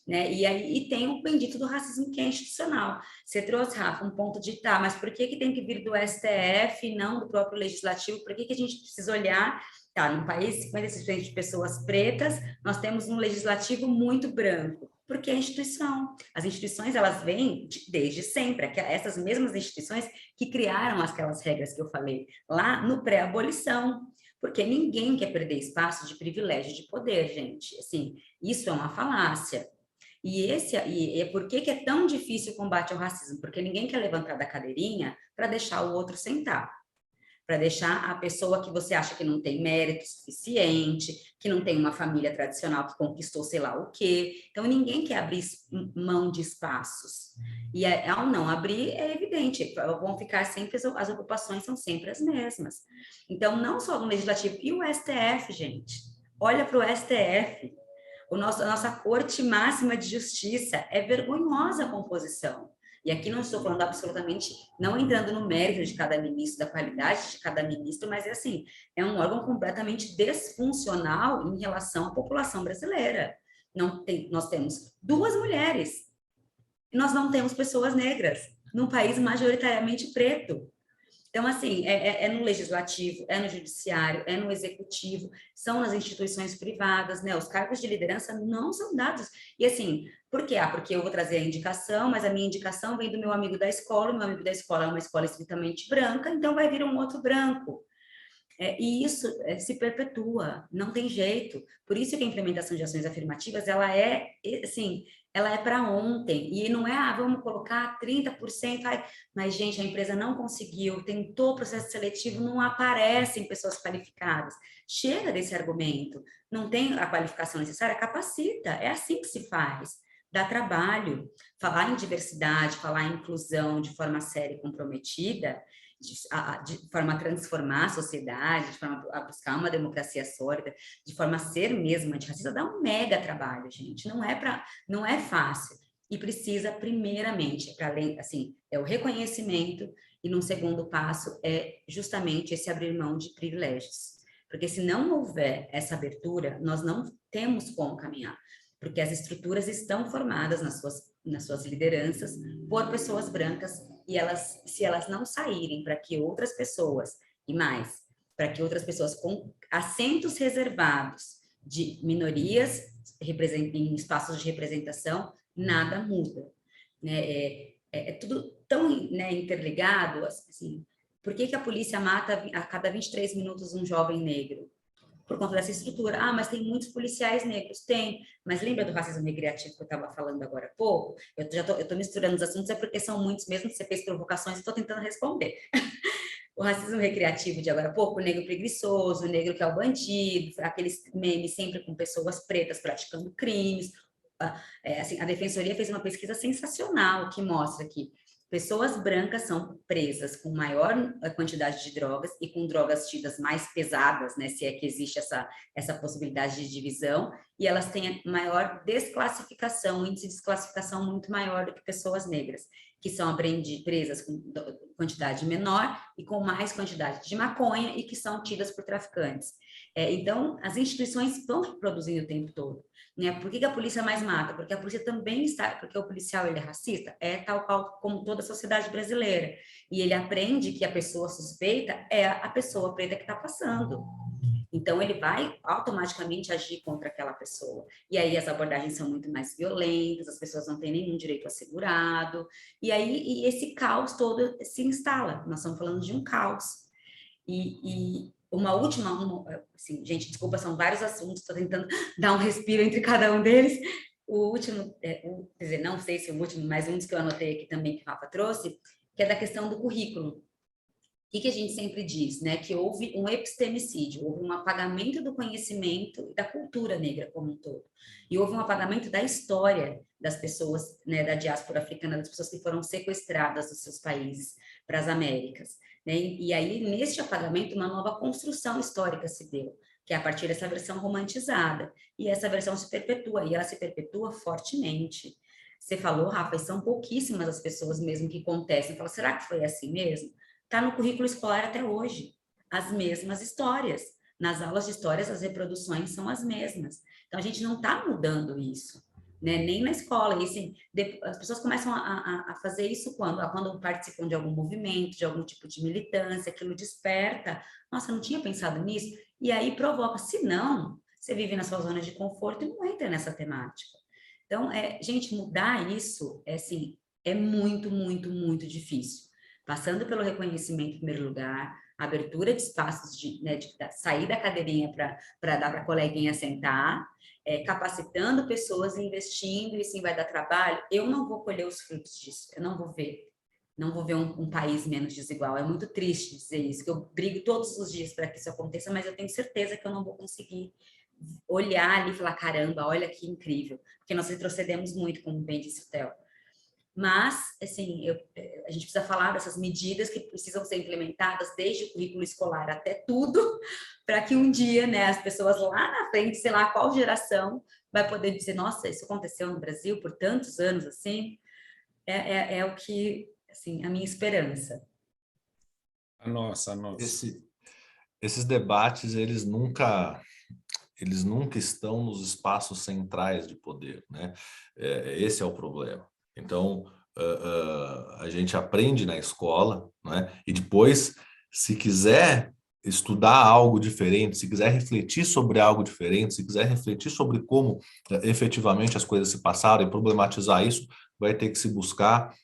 Né? E aí tem o bendito do racismo que é institucional. Você trouxe, Rafa, um ponto de mas por que tem que vir do STF e não do próprio legislativo? Por que a gente precisa olhar? Num país 56% de pessoas pretas, nós temos um legislativo muito branco. Porque é instituição. As instituições, elas vêm desde sempre. Essas mesmas instituições que criaram aquelas regras que eu falei lá no pré-abolição. Porque ninguém quer perder espaço de privilégio de poder, gente. Assim, isso é uma falácia. E por que é tão difícil o combate ao racismo? Porque ninguém quer levantar da cadeirinha para deixar o outro sentar, para deixar a pessoa que você acha que não tem mérito suficiente, que não tem uma família tradicional que conquistou sei lá o quê. Então, ninguém quer abrir mão de espaços. E ao não abrir, é evidente, vão ficar sempre, as ocupações são sempre as mesmas. Então, não só no Legislativo, e o STF, gente? Olha para o STF. A nossa Corte Máxima de Justiça é vergonhosa a composição. E aqui não estou falando absolutamente, não entrando no mérito de cada ministro, da qualidade de cada ministro, mas é assim, é um órgão completamente disfuncional em relação à população brasileira. Nós temos 2 mulheres, e nós não temos pessoas negras, num país majoritariamente preto. Então, assim, é no legislativo, é no judiciário, é no executivo, são nas instituições privadas, né? Os cargos de liderança não são dados. E assim, por quê? Porque eu vou trazer a indicação, mas a minha indicação vem do meu amigo da escola, o meu amigo da escola é uma escola estritamente branca, então vai vir um outro branco. E isso se perpetua, não tem jeito. Por isso que a implementação de ações afirmativas, ela é, assim, ela é para ontem. E não é, vamos colocar 30%, mas, gente, a empresa não conseguiu, tentou o processo seletivo, não aparecem pessoas qualificadas. Chega desse argumento. Não tem a qualificação necessária, capacita. É assim que se faz. Dá trabalho. Falar em diversidade, falar em inclusão de forma séria e comprometida, de forma a transformar a sociedade, de forma a buscar uma democracia sólida, de forma a ser mesmo antirracista, dá um mega trabalho, gente. Não é fácil. E precisa, primeiramente, para além, assim, é o reconhecimento, e num segundo passo é justamente esse abrir mão de privilégios. Porque se não houver essa abertura, nós não temos como caminhar. Porque as estruturas estão formadas nas suas lideranças por pessoas brancas, e se elas não saírem para que outras pessoas, e mais, para que outras pessoas com assentos reservados de minorias em espaços de representação, nada muda. Né? É tudo tão, né, interligado, assim. Por que a polícia mata a cada 23 minutos um jovem negro? Por conta dessa estrutura. Mas tem muitos policiais negros. Tem. Mas lembra do racismo recreativo que eu estava falando agora há pouco? Eu estou misturando os assuntos, é porque são muitos mesmo, que você fez provocações e estou tentando responder. O racismo recreativo de agora há pouco, o negro preguiçoso, o negro que é o bandido, aqueles memes sempre com pessoas pretas praticando crimes. Assim, a Defensoria fez uma pesquisa sensacional que mostra que pessoas brancas são presas com maior quantidade de drogas e com drogas tidas mais pesadas, né, se é que existe essa possibilidade de divisão, e elas têm maior desclassificação, índice de desclassificação muito maior do que pessoas negras, que são presas com quantidade menor e com mais quantidade de maconha e que são tidas por traficantes. Então, as instituições vão reproduzindo o tempo todo. Né? Por que a polícia mais mata? Porque a polícia também está, porque o policial ele é racista, tal qual como toda a sociedade brasileira. E ele aprende que a pessoa suspeita é a pessoa preta que está passando. Então, ele vai automaticamente agir contra aquela pessoa. E aí as abordagens são muito mais violentas, as pessoas não têm nenhum direito assegurado. E esse caos todo se instala. Nós estamos falando de um caos. Uma última, assim, gente, desculpa, são vários assuntos, estou tentando dar um respiro entre cada um deles. O último, quer dizer, não sei se o último, mas um dos que eu anotei aqui também que o Rafa trouxe, que é da questão do currículo. O que a gente sempre diz, né? Que houve um epistemicídio, houve um apagamento do conhecimento e da cultura negra como um todo. E houve um apagamento da história das pessoas, né, da diáspora africana, das pessoas que foram sequestradas dos seus países para as Américas. Né? E aí, neste apagamento, uma nova construção histórica se deu, que é a partir dessa versão romantizada. E essa versão se perpetua, e ela se perpetua fortemente. Você falou, Rafa, e são pouquíssimas as pessoas mesmo que contestam. Fala, será que foi assim mesmo? Está no currículo escolar até hoje, as mesmas histórias. Nas aulas de histórias, as reproduções são as mesmas. Então, a gente não está mudando isso, né? Nem na escola. E, assim, as pessoas começam a fazer isso quando participam de algum movimento, de algum tipo de militância, aquilo desperta. Nossa, eu não tinha pensado nisso. E aí provoca. Se não, você vive na sua zona de conforto e não entra nessa temática. Então, gente, mudar isso, assim, é muito, muito, muito difícil. Passando pelo reconhecimento em primeiro lugar, abertura de espaços de sair da cadeirinha para dar para a coleguinha sentar, capacitando pessoas, investindo, e sim vai dar trabalho, eu não vou colher os frutos disso, eu não vou ver. Não vou ver um país menos desigual. É muito triste dizer isso, que eu brigo todos os dias para que isso aconteça, mas eu tenho certeza que eu não vou conseguir olhar ali e falar, caramba, olha que incrível, porque nós retrocedemos muito, como bem disse o Theo. Mas, assim, a gente precisa falar dessas medidas que precisam ser implementadas desde o currículo escolar até tudo, para que um dia, né, as pessoas lá na frente, sei lá qual geração, vai poder dizer, nossa, isso aconteceu no Brasil por tantos anos, assim, é o que, assim, a minha esperança. A nossa. Esses debates, eles nunca estão nos espaços centrais de poder, né? Esse é o problema. Então, a gente aprende na escola, né? E depois, se quiser estudar algo diferente, se quiser refletir sobre algo diferente, se quiser refletir sobre como efetivamente as coisas se passaram e problematizar isso, vai ter que se buscar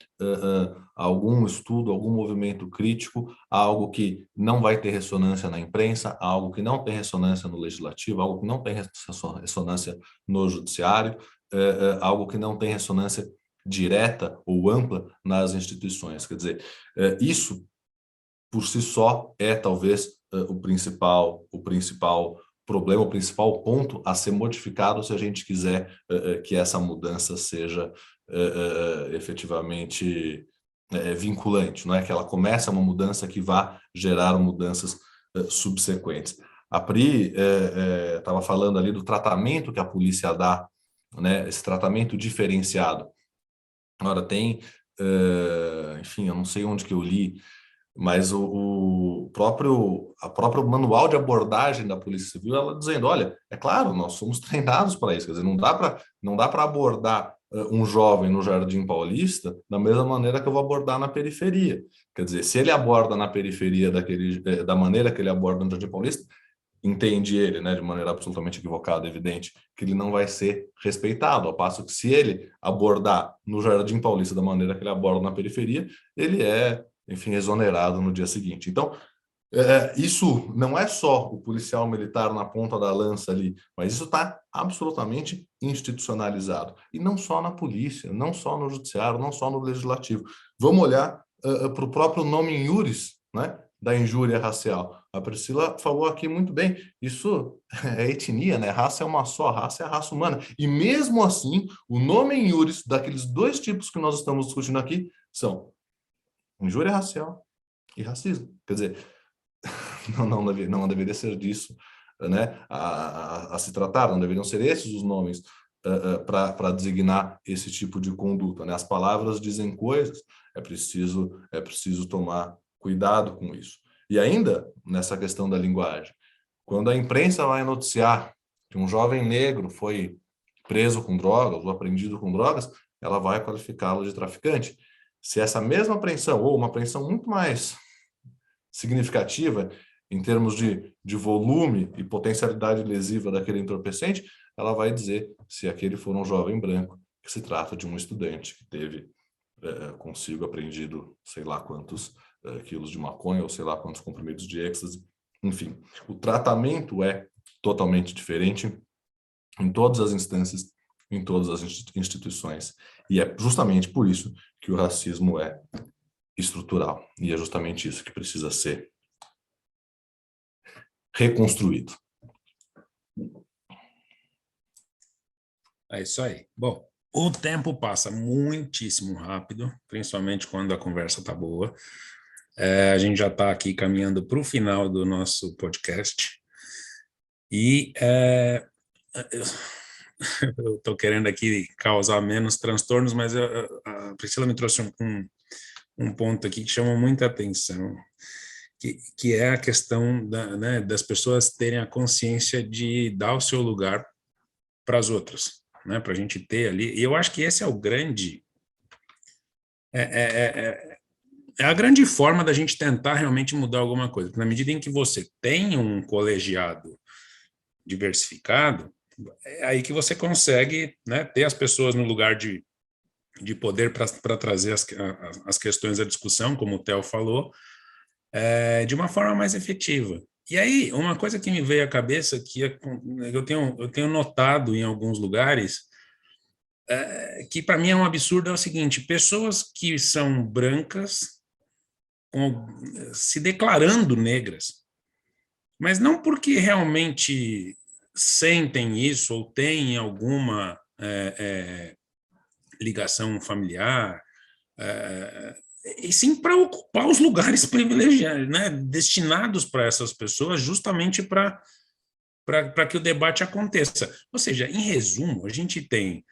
algum estudo, algum movimento crítico, algo que não vai ter ressonância na imprensa, algo que não tem ressonância no legislativo, algo que não tem ressonância no judiciário, algo que não tem ressonância direta ou ampla nas instituições. Quer dizer, isso por si só é talvez o principal problema, o principal ponto a ser modificado se a gente quiser que essa mudança seja efetivamente vinculante, não é que ela comece uma mudança que vá gerar mudanças subsequentes. A Pri estava falando ali do tratamento que a polícia dá, né, esse tratamento diferenciado. Ora, tem, enfim, eu não sei onde que eu li, mas o próprio manual de abordagem da Polícia Civil, ela dizendo, olha, é claro, nós somos treinados para isso, quer dizer, não dá para abordar um jovem no Jardim Paulista da mesma maneira que eu vou abordar na periferia. Quer dizer, se ele aborda na periferia da maneira que ele aborda no Jardim Paulista, entende ele, né, de maneira absolutamente equivocada, evidente, que ele não vai ser respeitado, ao passo que se ele abordar no Jardim Paulista da maneira que ele aborda na periferia, ele é, enfim, exonerado no dia seguinte. Então, isso não é só o policial militar na ponta da lança ali, mas isso está absolutamente institucionalizado. E não só na polícia, não só no judiciário, não só no legislativo. Vamos olhar para o próprio nomen iuris, né, da injúria racial. A Priscila falou aqui muito bem, isso é etnia, né? Raça é uma só, raça é a raça humana. E mesmo assim, o nomen iuris daqueles dois tipos que nós estamos discutindo aqui são injúria racial e racismo. Quer dizer, não deveria ser disso, né, a se tratar, não deveriam ser esses os nomes para designar esse tipo de conduta, né? As palavras dizem coisas, é preciso tomar cuidado com isso. E ainda nessa questão da linguagem, quando a imprensa vai noticiar que um jovem negro foi preso com drogas ou apreendido com drogas, ela vai qualificá-lo de traficante. Se essa mesma apreensão, ou uma apreensão muito mais significativa em termos de volume e potencialidade lesiva daquele entorpecente, ela vai dizer, se aquele for um jovem branco, que se trata de um estudante que teve consigo apreendido sei lá quantos quilos de maconha ou sei lá quantos comprimidos de êxtase. Enfim, o tratamento é totalmente diferente em todas as instâncias, em todas as instituições. E é justamente por isso que o racismo é estrutural. E é justamente isso que precisa ser reconstruído. É isso aí. Bom, o tempo passa muitíssimo rápido, principalmente quando a conversa está boa. A gente já está aqui caminhando para o final do nosso podcast. E eu estou querendo aqui causar menos transtornos, mas a Priscila me trouxe um ponto aqui que chama muita atenção, que é a questão né, das pessoas terem a consciência de dar o seu lugar para as outras, né, para a gente ter ali. E eu acho que esse é o grande... É a grande forma da gente tentar realmente mudar alguma coisa. Porque na medida em que você tem um colegiado diversificado, é aí que você consegue, né, ter as pessoas no lugar de poder para trazer as questões à discussão, como o Theo falou, de uma forma mais efetiva. E aí, uma coisa que me veio à cabeça, que eu tenho notado em alguns lugares, que para mim é um absurdo, é o seguinte: pessoas que são brancas se declarando negras, mas não porque realmente sentem isso ou têm alguma ligação familiar, e sim para ocupar os lugares privilegiados, né, destinados para essas pessoas, justamente para que o debate aconteça. Ou seja, em resumo, a gente tem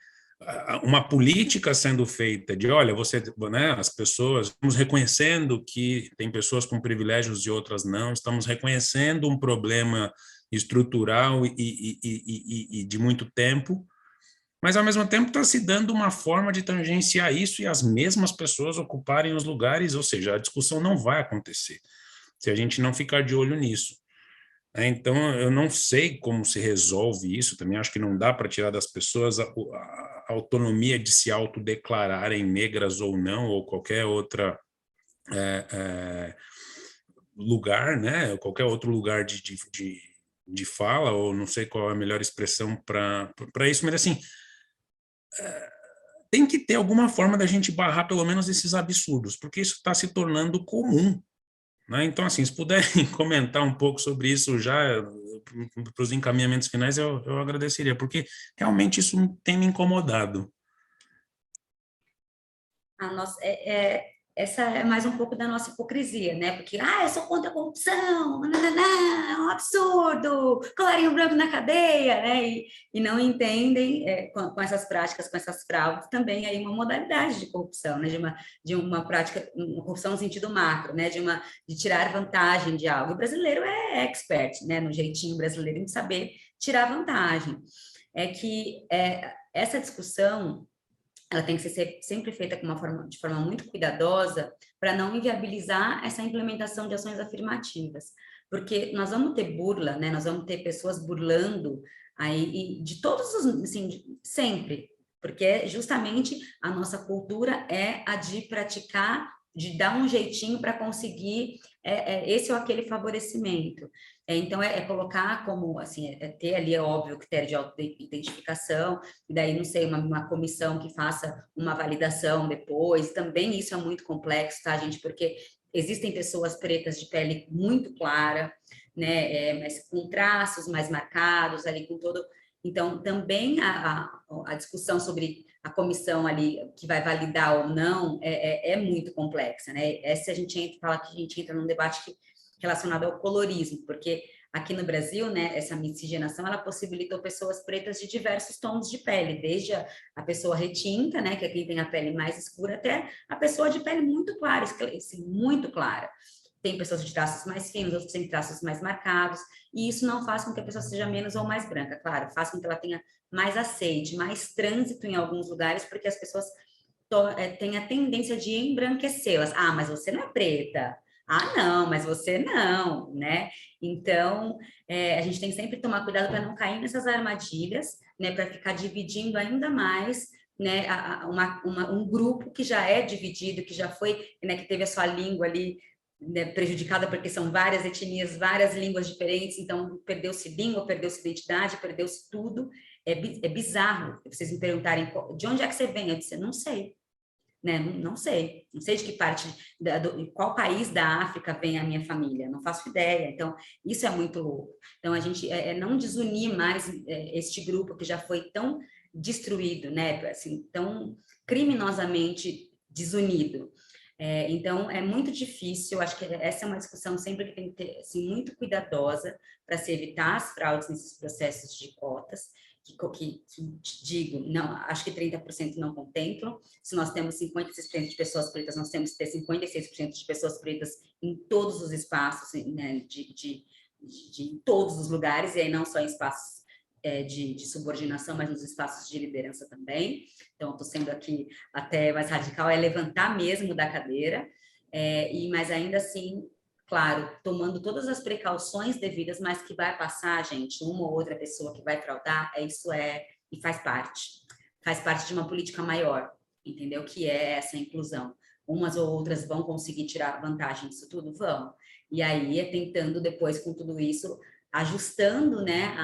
uma política sendo feita de, olha, você, né, as pessoas, estamos reconhecendo que tem pessoas com privilégios e outras não, estamos reconhecendo um problema estrutural e de muito tempo, mas ao mesmo tempo está se dando uma forma de tangenciar isso e as mesmas pessoas ocuparem os lugares, ou seja, a discussão não vai acontecer se a gente não ficar de olho nisso. Então, eu não sei como se resolve isso, também acho que não dá para tirar das pessoas a autonomia de se autodeclararem negras ou não, ou qualquer outra lugar, né? Qualquer outro lugar de fala, ou não sei qual é a melhor expressão para isso, mas assim, tem que ter alguma forma da gente barrar pelo menos esses absurdos, porque isso está se tornando comum, né? Então, assim, se puderem comentar um pouco sobre isso já para os encaminhamentos finais, eu agradeceria, porque realmente isso tem me incomodado. Essa é mais um pouco da nossa hipocrisia, né? Porque, eu sou contra a corrupção, é um absurdo, colarinho branco na cadeia, né? E não entendem, com essas práticas, com essas fraudes, também aí uma modalidade de corrupção, né? De uma prática, uma corrupção no sentido macro, né? De tirar vantagem de algo. O brasileiro é expert, né? No jeitinho brasileiro de saber tirar vantagem. Essa discussão ela tem que ser sempre feita de forma muito cuidadosa para não inviabilizar essa implementação de ações afirmativas, porque nós vamos ter burla, né? Nós vamos ter pessoas burlando aí de todos os, assim, sempre, porque justamente a nossa cultura é a de praticar, de dar um jeitinho para conseguir esse ou aquele favorecimento. Então, colocar como, assim, ter ali, é óbvio, o critério de autoidentificação, e daí, não sei, uma comissão que faça uma validação depois, também isso é muito complexo, tá, gente? Porque existem pessoas pretas de pele muito clara, né, mas com traços mais marcados, ali com todo... Então, também a discussão sobre a comissão ali, que vai validar ou não, é muito complexa, né? Essa a gente fala que a gente entra num debate relacionado ao colorismo, porque aqui no Brasil, né, essa miscigenação, ela possibilitou pessoas pretas de diversos tons de pele, desde a pessoa retinta, né, que é quem tem a pele mais escura, até a pessoa de pele muito clara, assim, muito clara. Tem pessoas de traços mais finos, outros têm traços mais marcados, e isso não faz com que a pessoa seja menos ou mais branca, claro, faz com que ela tenha mais aceite, mais trânsito em alguns lugares, porque as pessoas têm a tendência de embranquecê-las. Mas você não é preta. Não, mas você não, né? Então, a gente tem que sempre tomar cuidado para não cair nessas armadilhas, né? Para ficar dividindo ainda mais, né? Um grupo que já é dividido, que já foi, né? Que teve a sua língua ali, né, prejudicada porque são várias etnias, várias línguas diferentes, então perdeu-se língua, perdeu-se identidade, perdeu-se tudo. É bizarro vocês me perguntarem de onde é que você vem. Eu disse, não sei. Né? Não sei de que parte, qual país da África vem a minha família, não faço ideia. Então, isso é muito louco. Então, a gente não desunir mais este grupo que já foi tão destruído, né? Assim, tão criminosamente desunido. Então, é muito difícil, acho que essa é uma discussão sempre que tem que ter, assim, muito cuidadosa para se evitar as fraudes nesses processos de cotas, que digo, não, acho que 30% não contemplam. Se nós temos 56% de pessoas pretas, nós temos que ter 56% de pessoas pretas em todos os espaços, né, de todos os lugares, e aí não só em espaços de subordinação, mas nos espaços de liderança também. Então, estou sendo aqui até mais radical, levantar mesmo da cadeira, mas ainda assim claro, tomando todas as precauções devidas, mas que vai passar, gente, uma ou outra pessoa que vai fraudar, e faz parte de uma política maior, entendeu? Que é essa inclusão. Umas ou outras vão conseguir tirar vantagem disso tudo? Vão. E aí é tentando depois, com tudo isso, ajustando, né,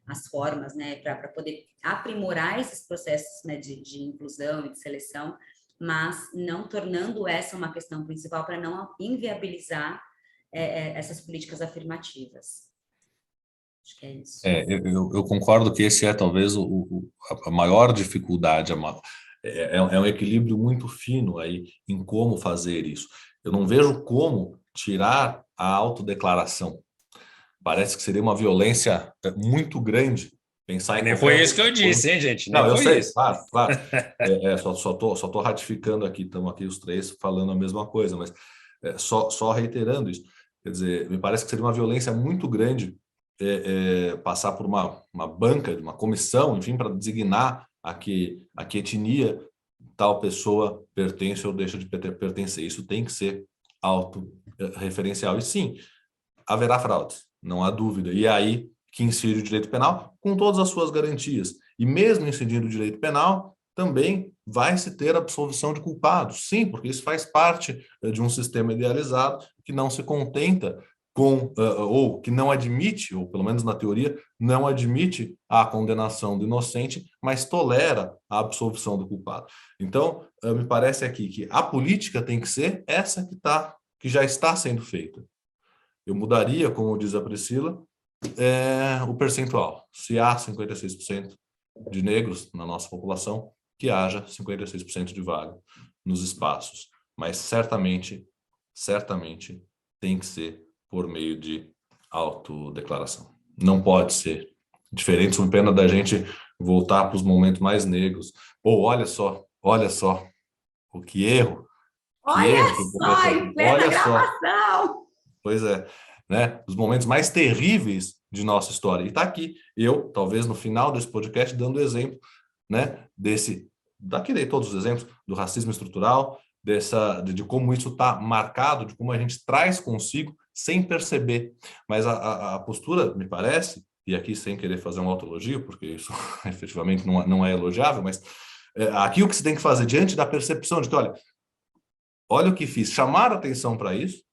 as formas, né, para poder aprimorar esses processos, né, de inclusão e de seleção, mas não tornando essa uma questão principal para não inviabilizar essas políticas afirmativas. Acho que é isso. Eu concordo que esse é talvez a maior dificuldade, é um equilíbrio muito fino aí em como fazer isso. Eu não vejo como tirar a autodeclaração. Parece que seria uma violência muito grande pensar em Nem qualquer foi isso que eu outra coisa. disse, hein, gente? Não, Nem eu foi sei, isso. claro, claro. Só tô ratificando aqui, estamos aqui os três falando a mesma coisa, mas só reiterando isso. Quer dizer, me parece que seria uma violência muito grande passar por uma banca, uma comissão, enfim, para designar a que etnia tal pessoa pertence ou deixa de pertencer. Isso tem que ser autorreferencial. E sim, haverá fraudes, não há dúvida. E é aí que incide o direito penal com todas as suas garantias. E mesmo incidindo o direito penal, também vai se ter absolvição de culpados. Sim, porque isso faz parte de um sistema idealizado que não se contenta com, ou que não admite, ou pelo menos na teoria, não admite a condenação do inocente, mas tolera a absolvição do culpado. Então, me parece aqui que a política tem que ser essa que já está sendo feita. Eu mudaria, como diz a Priscila, o percentual. Se há 56% de negros na nossa população, que haja 56% de vaga nos espaços. Mas certamente tem que ser por meio de autodeclaração. Não pode ser diferente, sob pena da gente voltar para os momentos mais negros. Ou olha só, o que erro. Que Olha erro que eu só, cometi. em plena Olha só. gravação! Pois é, né? Os momentos mais terríveis de nossa história. E está aqui, eu, talvez no final desse podcast, dando exemplo, né? Daqui dei todos os exemplos, do racismo estrutural, de como isso está marcado, de como a gente traz consigo sem perceber. Mas a postura, me parece, e aqui sem querer fazer um autoelogio, porque isso efetivamente não é elogiável, mas aqui o que se tem que fazer diante da percepção de que, olha o que fiz, chamar atenção para isso,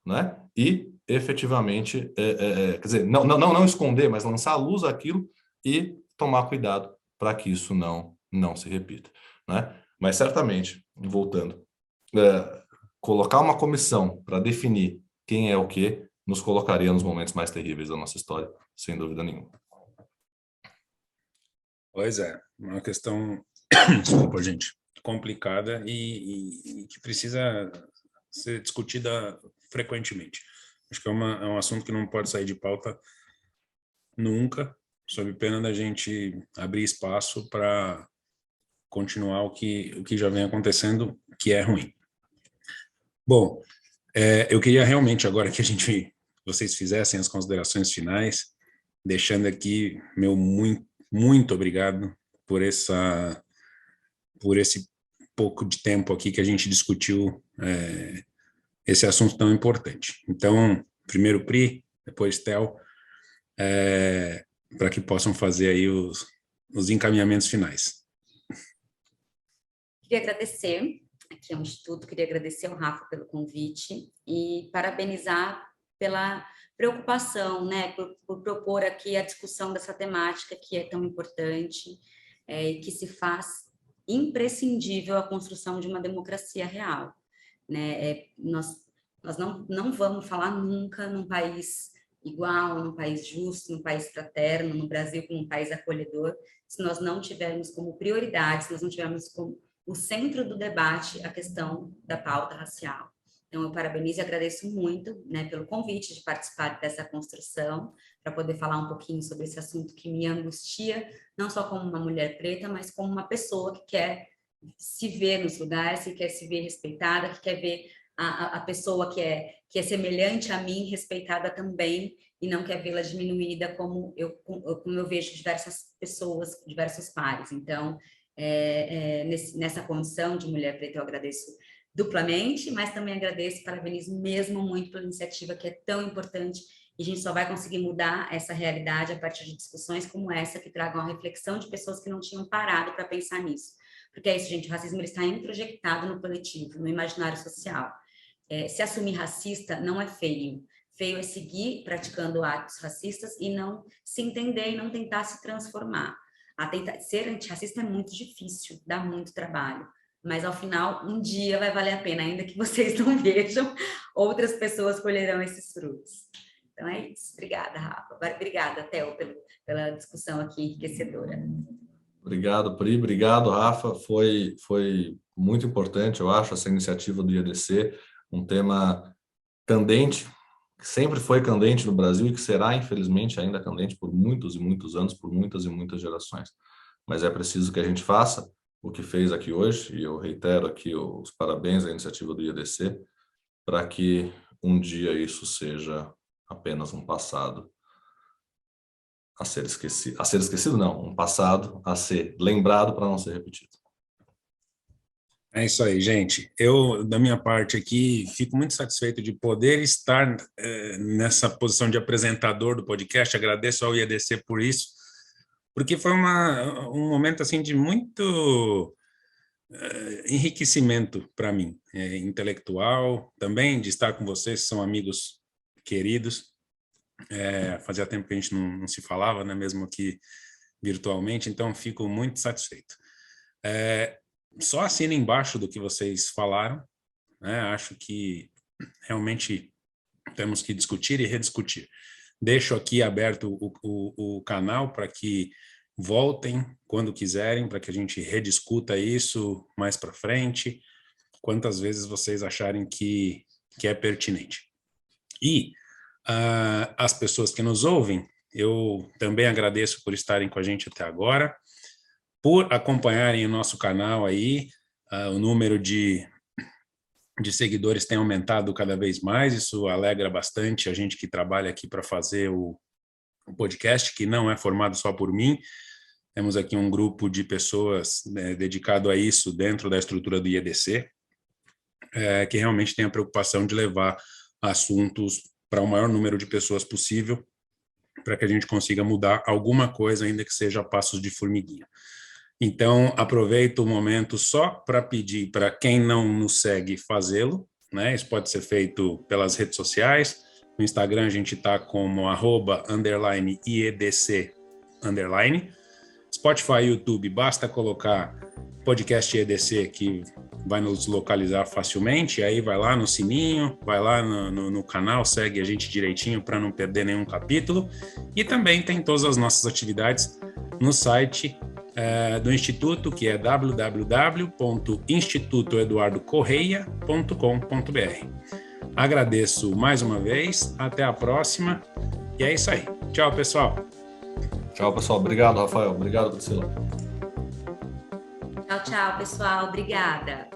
né? E efetivamente, quer dizer, não esconder, mas lançar a luz àquilo e tomar cuidado para que isso não se repita, né? Mas certamente, voltando, colocar uma comissão para definir quem é o quê nos colocaria nos momentos mais terríveis da nossa história, sem dúvida nenhuma. Pois é, uma questão, desculpa, gente, complicada e que precisa ser discutida frequentemente. Acho que é um assunto que não pode sair de pauta nunca, sob pena da gente abrir espaço para continuar o que já vem acontecendo, que é ruim. Bom, eu queria realmente agora que vocês fizessem as considerações finais, deixando aqui meu muito obrigado por esse pouco de tempo aqui que a gente discutiu esse assunto tão importante. Então, primeiro Pri, depois Tel, para que possam fazer aí os encaminhamentos finais. Queria agradecer, aqui é um instituto, queria agradecer ao Rafa pelo convite e parabenizar pela preocupação, né, por propor aqui a discussão dessa temática que é tão importante e que se faz imprescindível a construção de uma democracia real, né? Nós não vamos falar nunca num país igual, num país justo, num país fraterno, no Brasil como um país acolhedor, se nós não tivermos como prioridade, se nós não tivermos como o centro do debate a questão da pauta racial. Então, eu parabenizo e agradeço muito, né, pelo convite de participar dessa construção, para poder falar um pouquinho sobre esse assunto que me angustia, não só como uma mulher preta, mas como uma pessoa que quer se ver nos lugares, que quer se ver respeitada, que quer ver a pessoa que é semelhante a mim respeitada também, e não quer vê-la diminuída como eu vejo diversas pessoas, diversos pares. Então, nessa condição de mulher preta, eu agradeço duplamente, mas também agradeço e parabenizo mesmo muito pela iniciativa que é tão importante, e a gente só vai conseguir mudar essa realidade a partir de discussões como essa, que tragam a reflexão de pessoas que não tinham parado para pensar nisso. Porque é isso, gente, o racismo ele está introjectado no coletivo, no imaginário social. Se assumir racista não é feio. Feio é seguir praticando atos racistas e não se entender e não tentar se transformar. Ser antirracista é muito difícil, dá muito trabalho. Mas, ao final, um dia vai valer a pena, ainda que vocês não vejam, outras pessoas colherão esses frutos. Então, é isso. Obrigada, Rafa. Obrigada, Theo, pela discussão aqui enriquecedora. Obrigado, Pri. Obrigado, Rafa. Foi muito importante, eu acho, essa iniciativa do IEDC, um tema candente, que sempre foi candente no Brasil e que será, infelizmente, ainda candente por muitos e muitos anos, por muitas e muitas gerações. Mas é preciso que a gente faça o que fez aqui hoje, e eu reitero aqui os parabéns à iniciativa do IEDC, para que um dia isso seja apenas um passado a ser esquecido. A ser esquecido, não, um passado a ser lembrado para não ser repetido. É isso aí, gente. Eu, da minha parte aqui, fico muito satisfeito de poder estar nessa posição de apresentador do podcast. Agradeço ao IEDC por isso, porque foi um momento assim de muito enriquecimento para mim, intelectual, também de estar com vocês, que são amigos queridos. Fazia tempo que a gente não se falava, né, mesmo aqui virtualmente, então fico muito satisfeito. Só assino embaixo do que vocês falaram, né? Acho que realmente temos que discutir e rediscutir. Deixo aqui aberto o canal para que voltem quando quiserem, para que a gente rediscuta isso mais para frente, quantas vezes vocês acharem que é pertinente. E as pessoas que nos ouvem, eu também agradeço por estarem com a gente até agora, por acompanharem o nosso canal aí. O número de seguidores tem aumentado cada vez mais, isso alegra bastante a gente que trabalha aqui para fazer o podcast, que não é formado só por mim. Temos aqui um grupo de pessoas dedicado a isso dentro da estrutura do IEDC, que realmente tem a preocupação de levar assuntos para o maior número de pessoas possível, para que a gente consiga mudar alguma coisa, ainda que seja a passos de formiguinha. Então, aproveito o momento só para pedir para quem não nos segue fazê-lo, né? Isso pode ser feito pelas redes sociais. No Instagram a gente está como @_IEDC_. Spotify e YouTube, basta colocar podcast IEDC que vai nos localizar facilmente, aí vai lá no sininho, vai lá no canal, segue a gente direitinho para não perder nenhum capítulo. E também tem todas as nossas atividades no site do Instituto, que é www.institutoeduardocorreia.com.br. Agradeço mais uma vez, até a próxima, e é isso aí. Tchau, pessoal. Tchau, pessoal. Obrigado, Rafael. Obrigado, Priscila. Tchau, pessoal. Obrigada.